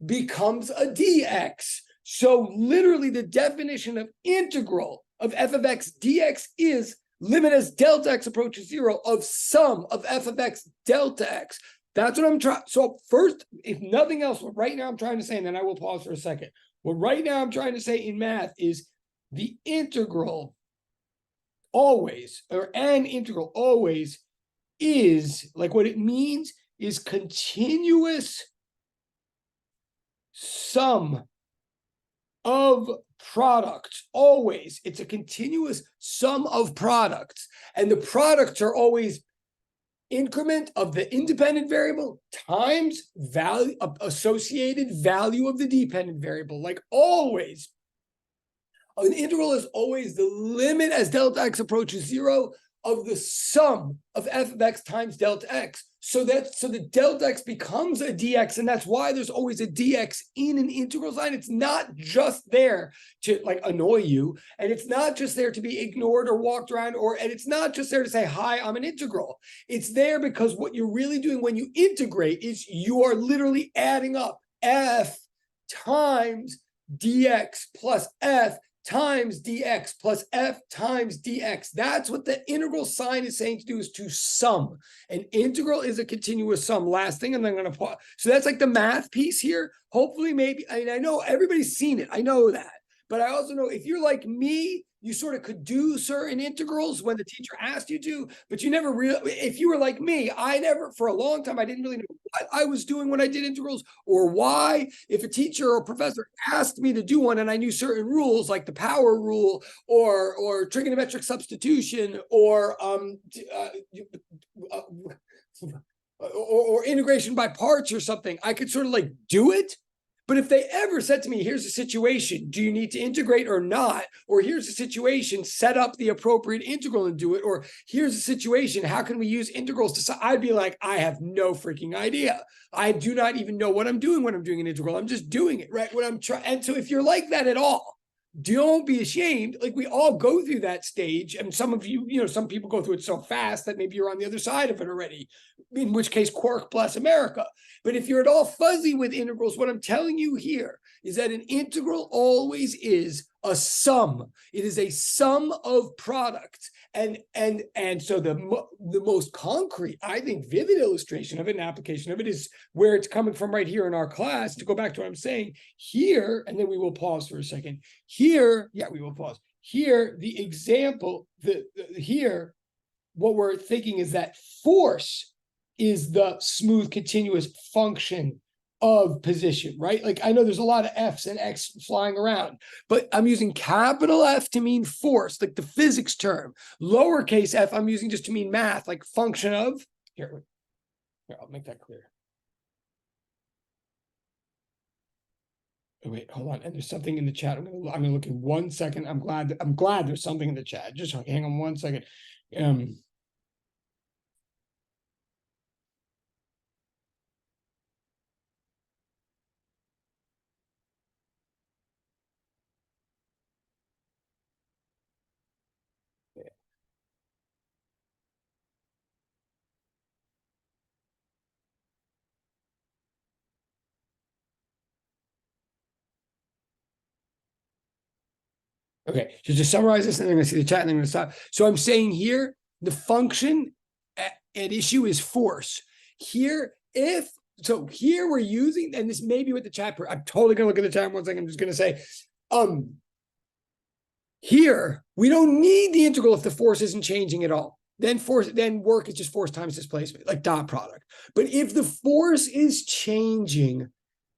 Speaker 1: becomes a dx. So literally the definition of integral of f of x dx is limit as delta x approaches 0 of sum of f of x delta x. That's what I'm trying. So first, if nothing else, what right now I'm trying to say, and then I will pause for a second. What right now I'm trying to say in math is the integral always, or an integral always is, like what it means is continuous sum of products. Always. It's a continuous sum of products. And the products are always increment of the independent variable times value associated value of the dependent variable. Like always, an integral is always the limit as delta x approaches 0 of the sum of f of x times delta x. So the delta x becomes a dx, and that's why there's always a dx in an integral sign. It's not just there to like annoy you, and it's not just there to be ignored or walked around, and it's not just there to say, hi, I'm an integral. It's there because what you're really doing when you integrate is you are literally adding up f times dx plus f times dx plus f times dx. That's what the integral sign is saying to do, is to sum. An integral is a continuous sum. Last thing, and then I'm going to pause. So that's like the math piece here. Hopefully, maybe, I mean, I know everybody's seen it. I know that. But I also know if you're like me, you sort of could do certain integrals when the teacher asked you to, but you never really, if you were like me, I never, for a long time, I didn't really know what I was doing when I did integrals or why. If a teacher or professor asked me to do one and I knew certain rules like the power rule or trigonometric substitution or integration by parts or something, I could sort of like do it. But if they ever said to me, here's a situation, do you need to integrate or not? Or here's a situation, set up the appropriate integral and do it. Or here's a situation, how can we use integrals to, I'd be like, I have no freaking idea. I do not even know what I'm doing when I'm doing an integral. I'm just doing it, right? When I'm trying. And so if you're like that at all, don't be ashamed. Like we all go through that stage. And some of you, some people go through it so fast that maybe you're on the other side of it already, in which case, Quark bless America. But if you're at all fuzzy with integrals, what I'm telling you here is that an integral always is a sum. It is a sum of products. And so the most concrete, I think, vivid illustration of it, an application of it, is where it's coming from right here in our class. To go back to what I'm saying here, and then we will pause for a second. Here, yeah, we will pause. Here, the example, here, what we're thinking is that force is the smooth, continuous function of position, right? Like, I know there's a lot of F's and X flying around, but I'm using capital F to mean force, like the physics term. Lowercase f, I'm using just to mean math, like function of. Here, I'll make that clear. Oh, wait, hold on. And there's something in the chat. I'm gonna look in 1 second. I'm glad there's something in the chat. Just hang on 1 second. Okay, so just summarize this, and then I'm going to see the chat, and then I'm going to stop. So I'm saying here, the function at issue is force. Here, here we're using, and this may be what the chat, I'm totally going to look at the chat 1 second. I'm just going to say, here, we don't need the integral if the force isn't changing at all. Then work is just force times displacement, like dot product. But if the force is changing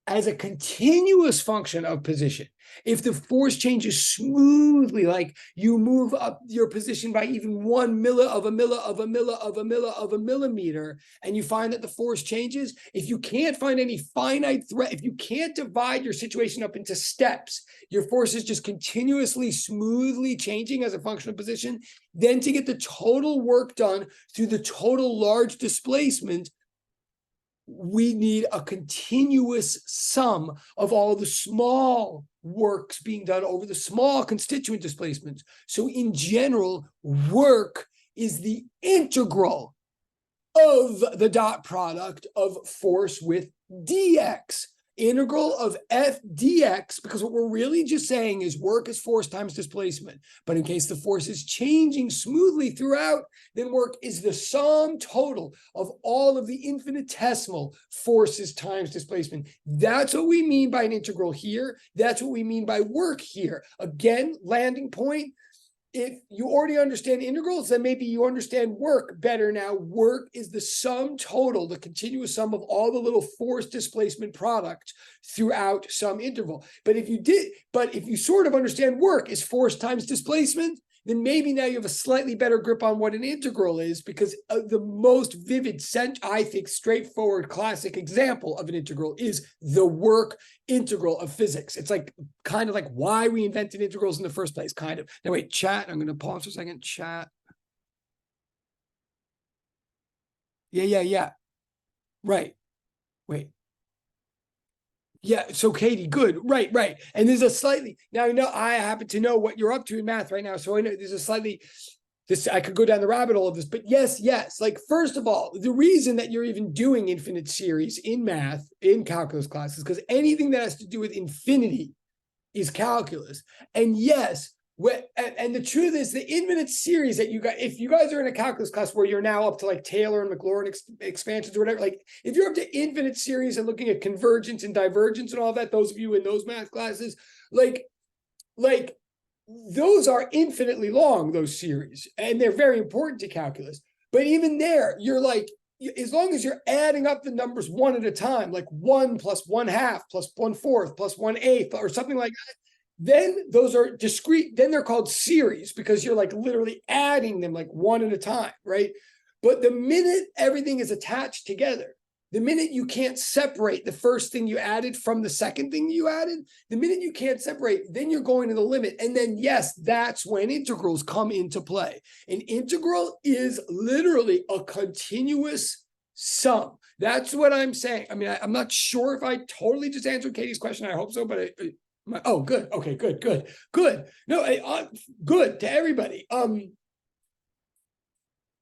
Speaker 1: as a continuous function of position, if the force changes smoothly, like you move up your position by even 1 millimeter, and you find that the force changes, if you can't find any finite threat, if you can't divide your situation up into steps, your force is just continuously, smoothly changing as a function of position, then to get the total work done through the total large displacement, we need a continuous sum of all the small works being done over the small constituent displacements. So in general, work is the integral of the dot product of force with dx. Integral of f dx, because what we're really just saying is work is force times displacement. But in case the force is changing smoothly throughout, then work is the sum total of all of the infinitesimal forces times displacement. That's what we mean by an integral here. That's what we mean by work here. Again, landing point. If you already understand integrals, then maybe you understand work better now. Work is the sum total, the continuous sum of all the little force displacement products throughout some interval. But if you sort of understand work is force times displacement, then maybe now you have a slightly better grip on what an integral is, because the most vivid, I think, straightforward classic example of an integral is the work integral of physics. It's like kind of like why we invented integrals in the first place, kind of. Now wait, chat, I'm going to pause for a second. Chat. Yeah. Right. Wait. Yeah, so Katie, good, right. And there's a slightly, now I happen to know what you're up to in math right now, so I know there's a slightly, I could go down the rabbit hole of this, but yes, like first of all, the reason that you're even doing infinite series in math, in calculus classes, because anything that has to do with infinity is calculus. And yes, and the truth is the infinite series that you got, if you guys are in a calculus class where you're now up to like Taylor and Maclaurin expansions or whatever, like if you're up to infinite series and looking at convergence and divergence and all that, those of you in those math classes, like those are infinitely long, those series, and they're very important to calculus. But even there, you're like, as long as you're adding up the numbers one at a time, like 1 plus 1/2 plus 1/4 plus 1/8 or something like that, then those are discrete. Then they're called series because you're like literally adding them like one at a time, right? But the minute everything is attached together, the minute you can't separate the first thing you added from the second thing you added, the minute you can't separate, then you're going to the limit. And then, yes, that's when integrals come into play. An integral is literally a continuous sum. That's what I'm saying. I mean, I'm not sure if I totally just answered Katie's question. I hope so, but oh, good. Okay, good. No, good to everybody. I'm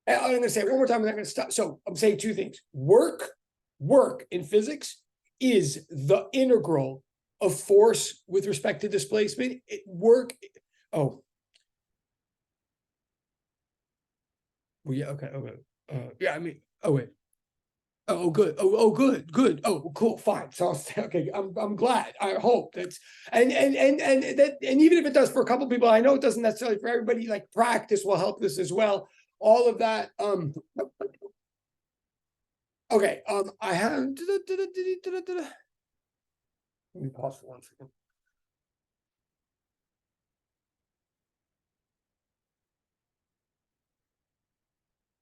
Speaker 1: going to say it one more time, and I'm going to stop. So I'm saying two things. Work in physics is the integral of force with respect to displacement, oh. Well, yeah, okay, yeah, I mean, oh wait. Oh, good. Good. Oh, cool. Fine. So, okay, I'm glad. I hope that's and even if it does for a couple people, I know it doesn't necessarily for everybody. Like practice will help this as well. All of that. Okay. I have. Let me pause for 1 second.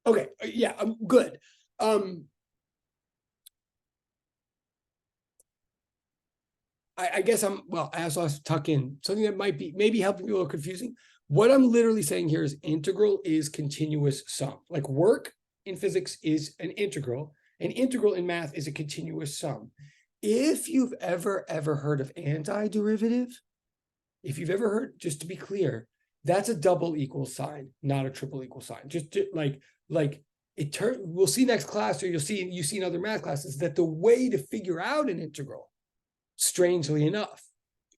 Speaker 1: Okay. Yeah. I'm good. I guess well, I also have to tuck in something that might be maybe helping people a little confusing. What I'm literally saying here is integral is continuous sum. Like work in physics is an integral in math is a continuous sum. If you've ever heard of antiderivative, if you've ever heard, just to be clear, that's a double equal sign, not a triple equal sign. Just like we'll see next class, or you see in other math classes that the way to figure out an integral, strangely enough,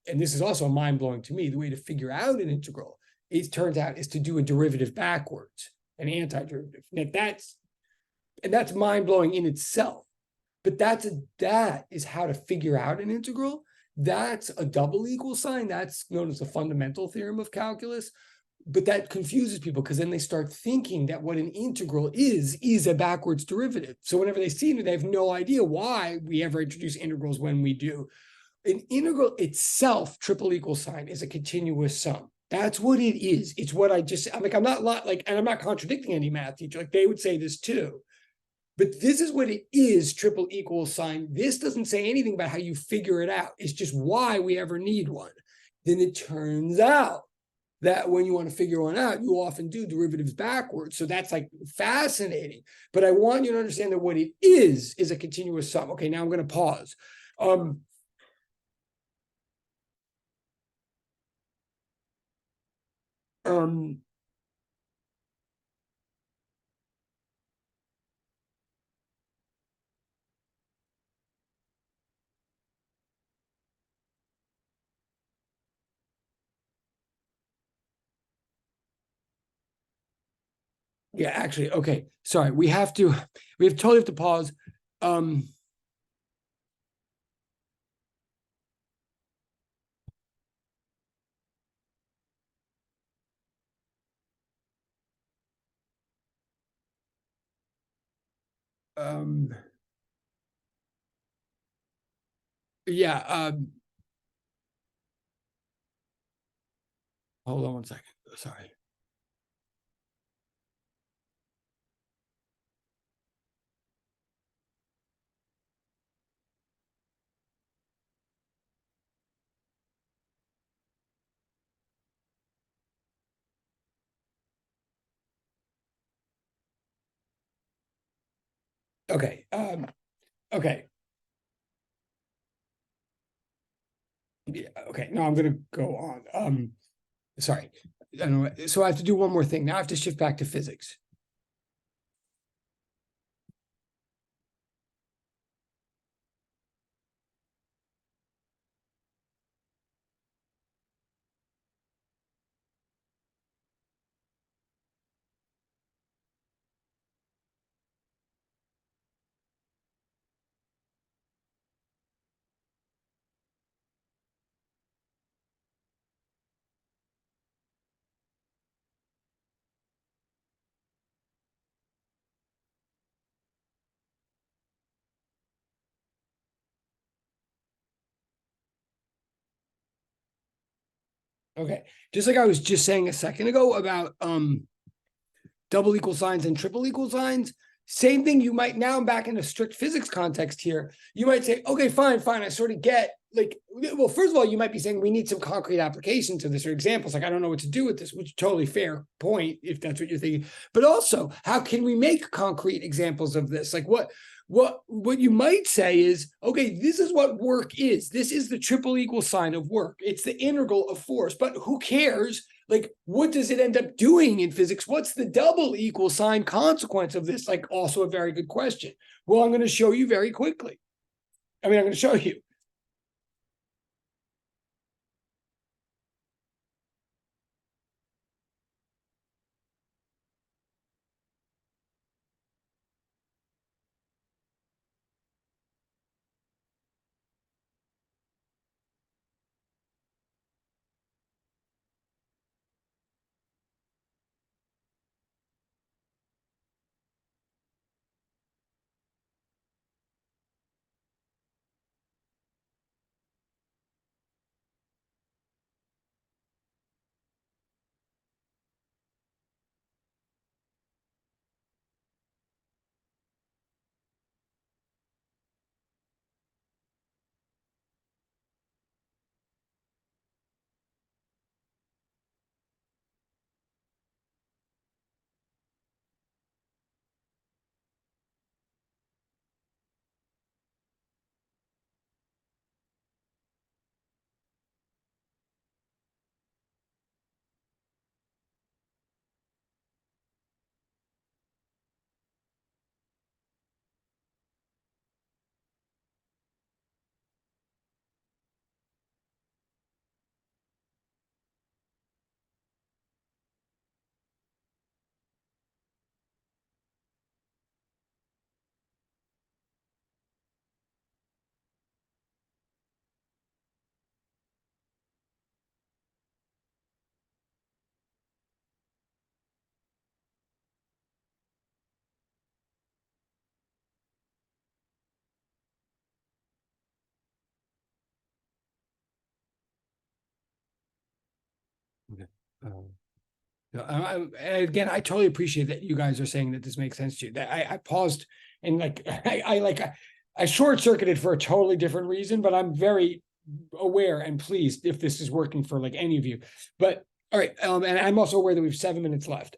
Speaker 1: and this is also mind-blowing to me, the way to figure out an integral, it turns out, is to do a derivative backwards, an antiderivative. That's mind-blowing in itself. But that is how to figure out an integral. That's a double equal sign. That's known as the fundamental theorem of calculus. But that confuses people because then they start thinking that what an integral is a backwards derivative. So whenever they see it, they have no idea why we ever introduce integrals when we do. An integral itself, triple equal sign, is a continuous sum. That's what it is. It's what I'm not contradicting any math teacher. Like they would say this too. But this is what it is, triple equal sign. This doesn't say anything about how you figure it out. It's just why we ever need one. Then it turns out that when you want to figure one out, you often do derivatives backwards. So that's like fascinating. But I want you to understand that what it is a continuous sum. Okay, now I'm going to pause. Yeah, actually, okay. Sorry, we totally have to pause. Yeah, hold on 1 second. Sorry. Okay. Okay. Yeah, okay. No, I'm gonna go on. Sorry. I don't know. So I have to do one more thing. Now I have to shift back to physics. Okay. Just like I was just saying a second ago about double equal signs and triple equal signs. Same thing. You might now, I'm back in a strict physics context here. You might say, okay, fine. I sort of get well, first of all, you might be saying we need some concrete application to this or examples. Like, I don't know what to do with this, which is totally fair point if that's what you're thinking. But also, how can we make concrete examples of this? Like what you might say is, okay, this is what work is. This is the triple equal sign of work. It's the integral of force, but who cares? Like, what does it end up doing in physics? What's the double equal sign consequence of this? Like, also a very good question. Well, I'm going to show you very quickly. I'm going to show you. Again, I totally appreciate that you guys are saying that this makes sense to you. That I paused and I short-circuited for a totally different reason, but I'm very aware and pleased if this is working for like any of you. But all right, and I'm also aware that we have 7 minutes left.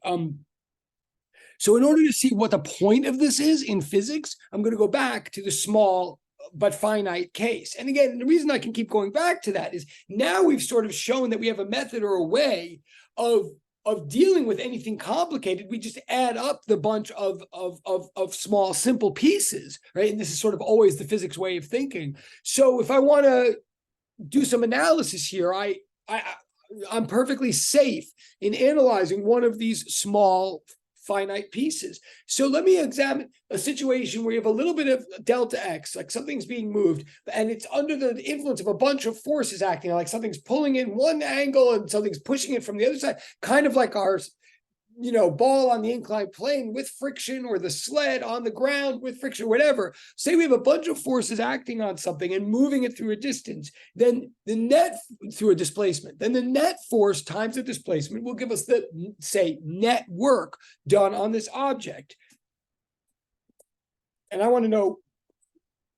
Speaker 1: So in order to see what the point of this is in physics, I'm going to go back to the small but finite case. And again, the reason I can keep going back to that is now we've sort of shown that we have a method or a way of dealing with anything complicated. We just add up the bunch of small, simple pieces, right? And this is sort of always the physics way of thinking. So if I want to do some analysis here, I'm perfectly safe in analyzing one of these small finite pieces. So let me examine a situation where you have a little bit of delta x, like something's being moved, and it's under the influence of a bunch of forces acting, like something's pulling in one angle and something's pushing it from the other side, kind of like our ball on the inclined plane with friction, or the sled on the ground with friction, whatever. Say we have a bunch of forces acting on something and moving it through a distance, then the net through a displacement, then the net force times the displacement will give us the, say, net work done on this object. And I want to know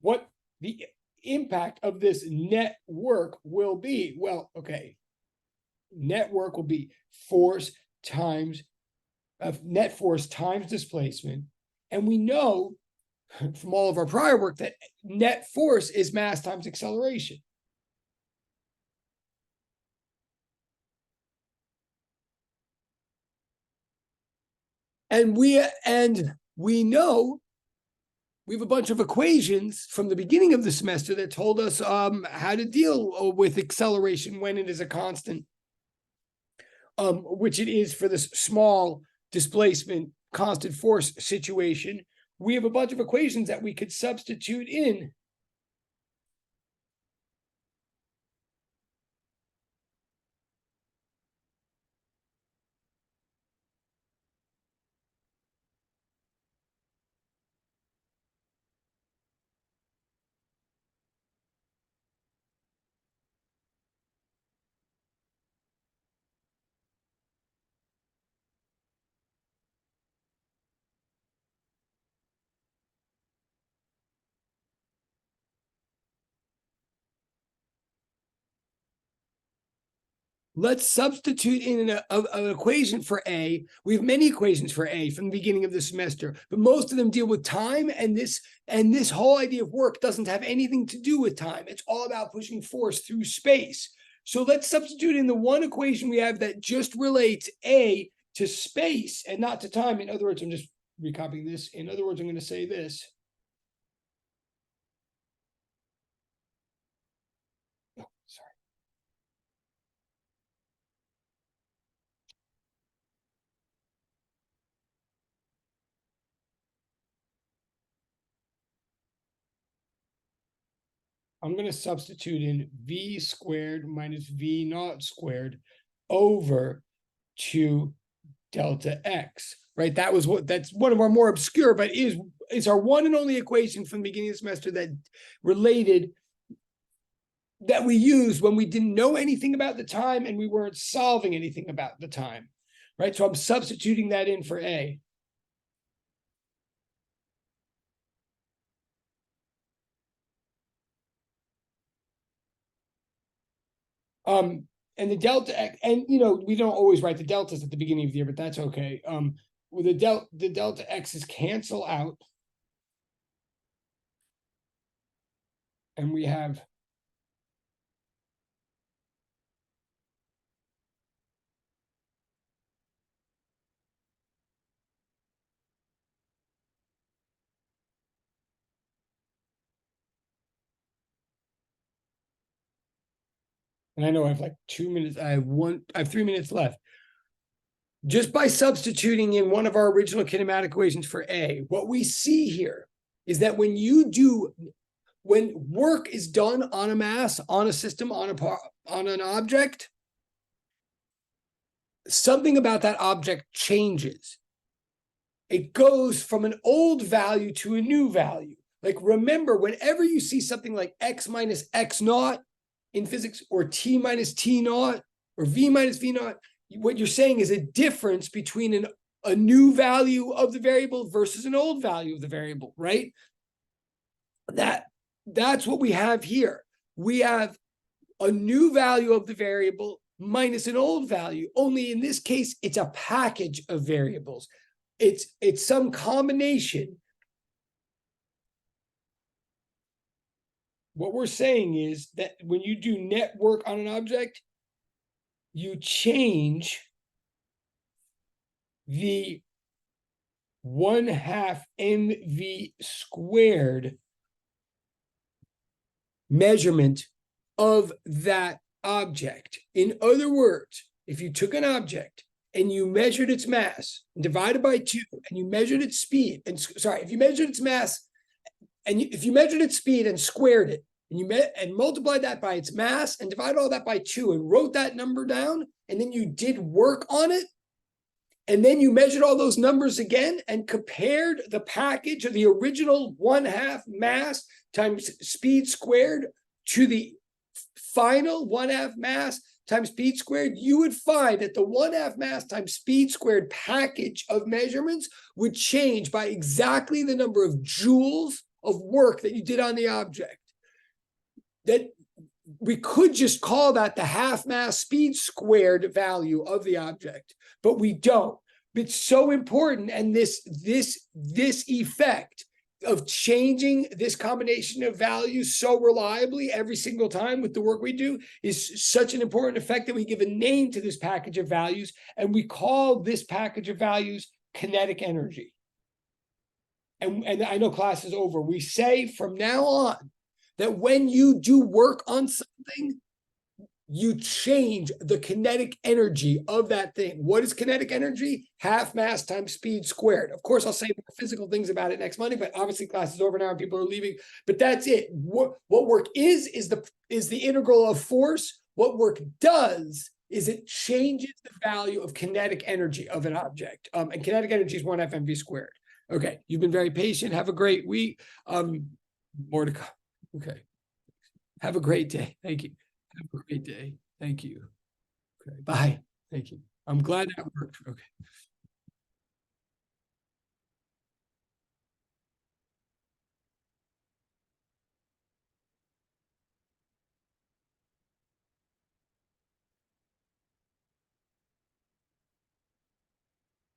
Speaker 1: what the impact of this net work will be. Well, okay, net work will be force times net force times displacement. And we know from all of our prior work that net force is mass times acceleration. And we know we have a bunch of equations from the beginning of the semester that told us how to deal with acceleration when it is a constant, which it is for this small displacement constant force situation. We have a bunch of equations that we could substitute in. Let's substitute in an equation for A. We have many equations for A from the beginning of the semester, but most of them deal with time, and this whole idea of work doesn't have anything to do with time. It's all about pushing force through space. So let's substitute in the one equation we have that just relates A to space and not to time. In other words, I'm just recopying this. In other words, I'm going to say this. I'm going to substitute in v squared minus v naught squared over 2 delta x, right? That's one of our more obscure, but is our one and only equation from the beginning of the semester that related, that we used when we didn't know anything about the time and we weren't solving anything about the time, right? So I'm substituting that in for A. And the delta, and we don't always write the deltas at the beginning of the year, but that's okay. With the delta x's cancel out, and we have and I know I have like 2 minutes. I have 3 minutes left. Just by substituting in one of our original kinematic equations for A, what we see here is that when work is done on a mass, on a system, on an object, something about that object changes. It goes from an old value to a new value. Like, remember, whenever you see something like x minus x naught in physics, or t minus t naught, or v minus v naught, what you're saying is a difference between a new value of the variable versus an old value of the variable, right? That's what we have here. We have a new value of the variable minus an old value. Only in this case, it's a package of variables. It's some combination. What we're saying is that when you do net work on an object, you change the 1/2 mv squared measurement of that object. In other words, if you took an object and you measured its mass and divided by 2, and you measured its speed, and sorry, if you measured its mass and if you measured its speed and squared it, and you and multiplied that by its mass and divided all that by 2 and wrote that number down, and then you did work on it, and then you measured all those numbers again and compared the package of the original 1/2 mass times speed squared to the final 1/2 mass times speed squared, you would find that the 1/2 mass times speed squared package of measurements would change by exactly the number of joules of work that you did on the object. That we could just call that the 1/2 mass speed squared value of the object, but we don't. It's so important, and this effect of changing this combination of values so reliably every single time with the work we do is such an important effect that we give a name to this package of values, and we call this package of values kinetic energy. And I know class is over. We say from now on that when you do work on something, you change the kinetic energy of that thing. What is kinetic energy? 1/2 mass times speed squared. Of course, I'll say more physical things about it next Monday, but obviously class is over now and people are leaving. But that's it. What work is the integral of force. What work does is it changes the value of kinetic energy of an object. And kinetic energy is 1/2 mv squared. Okay, you've been very patient. Have a great week. More to come. Okay. Have a great day. Thank you. Have a great day. Thank you. Okay. Bye. Thank you. I'm glad that worked. Okay.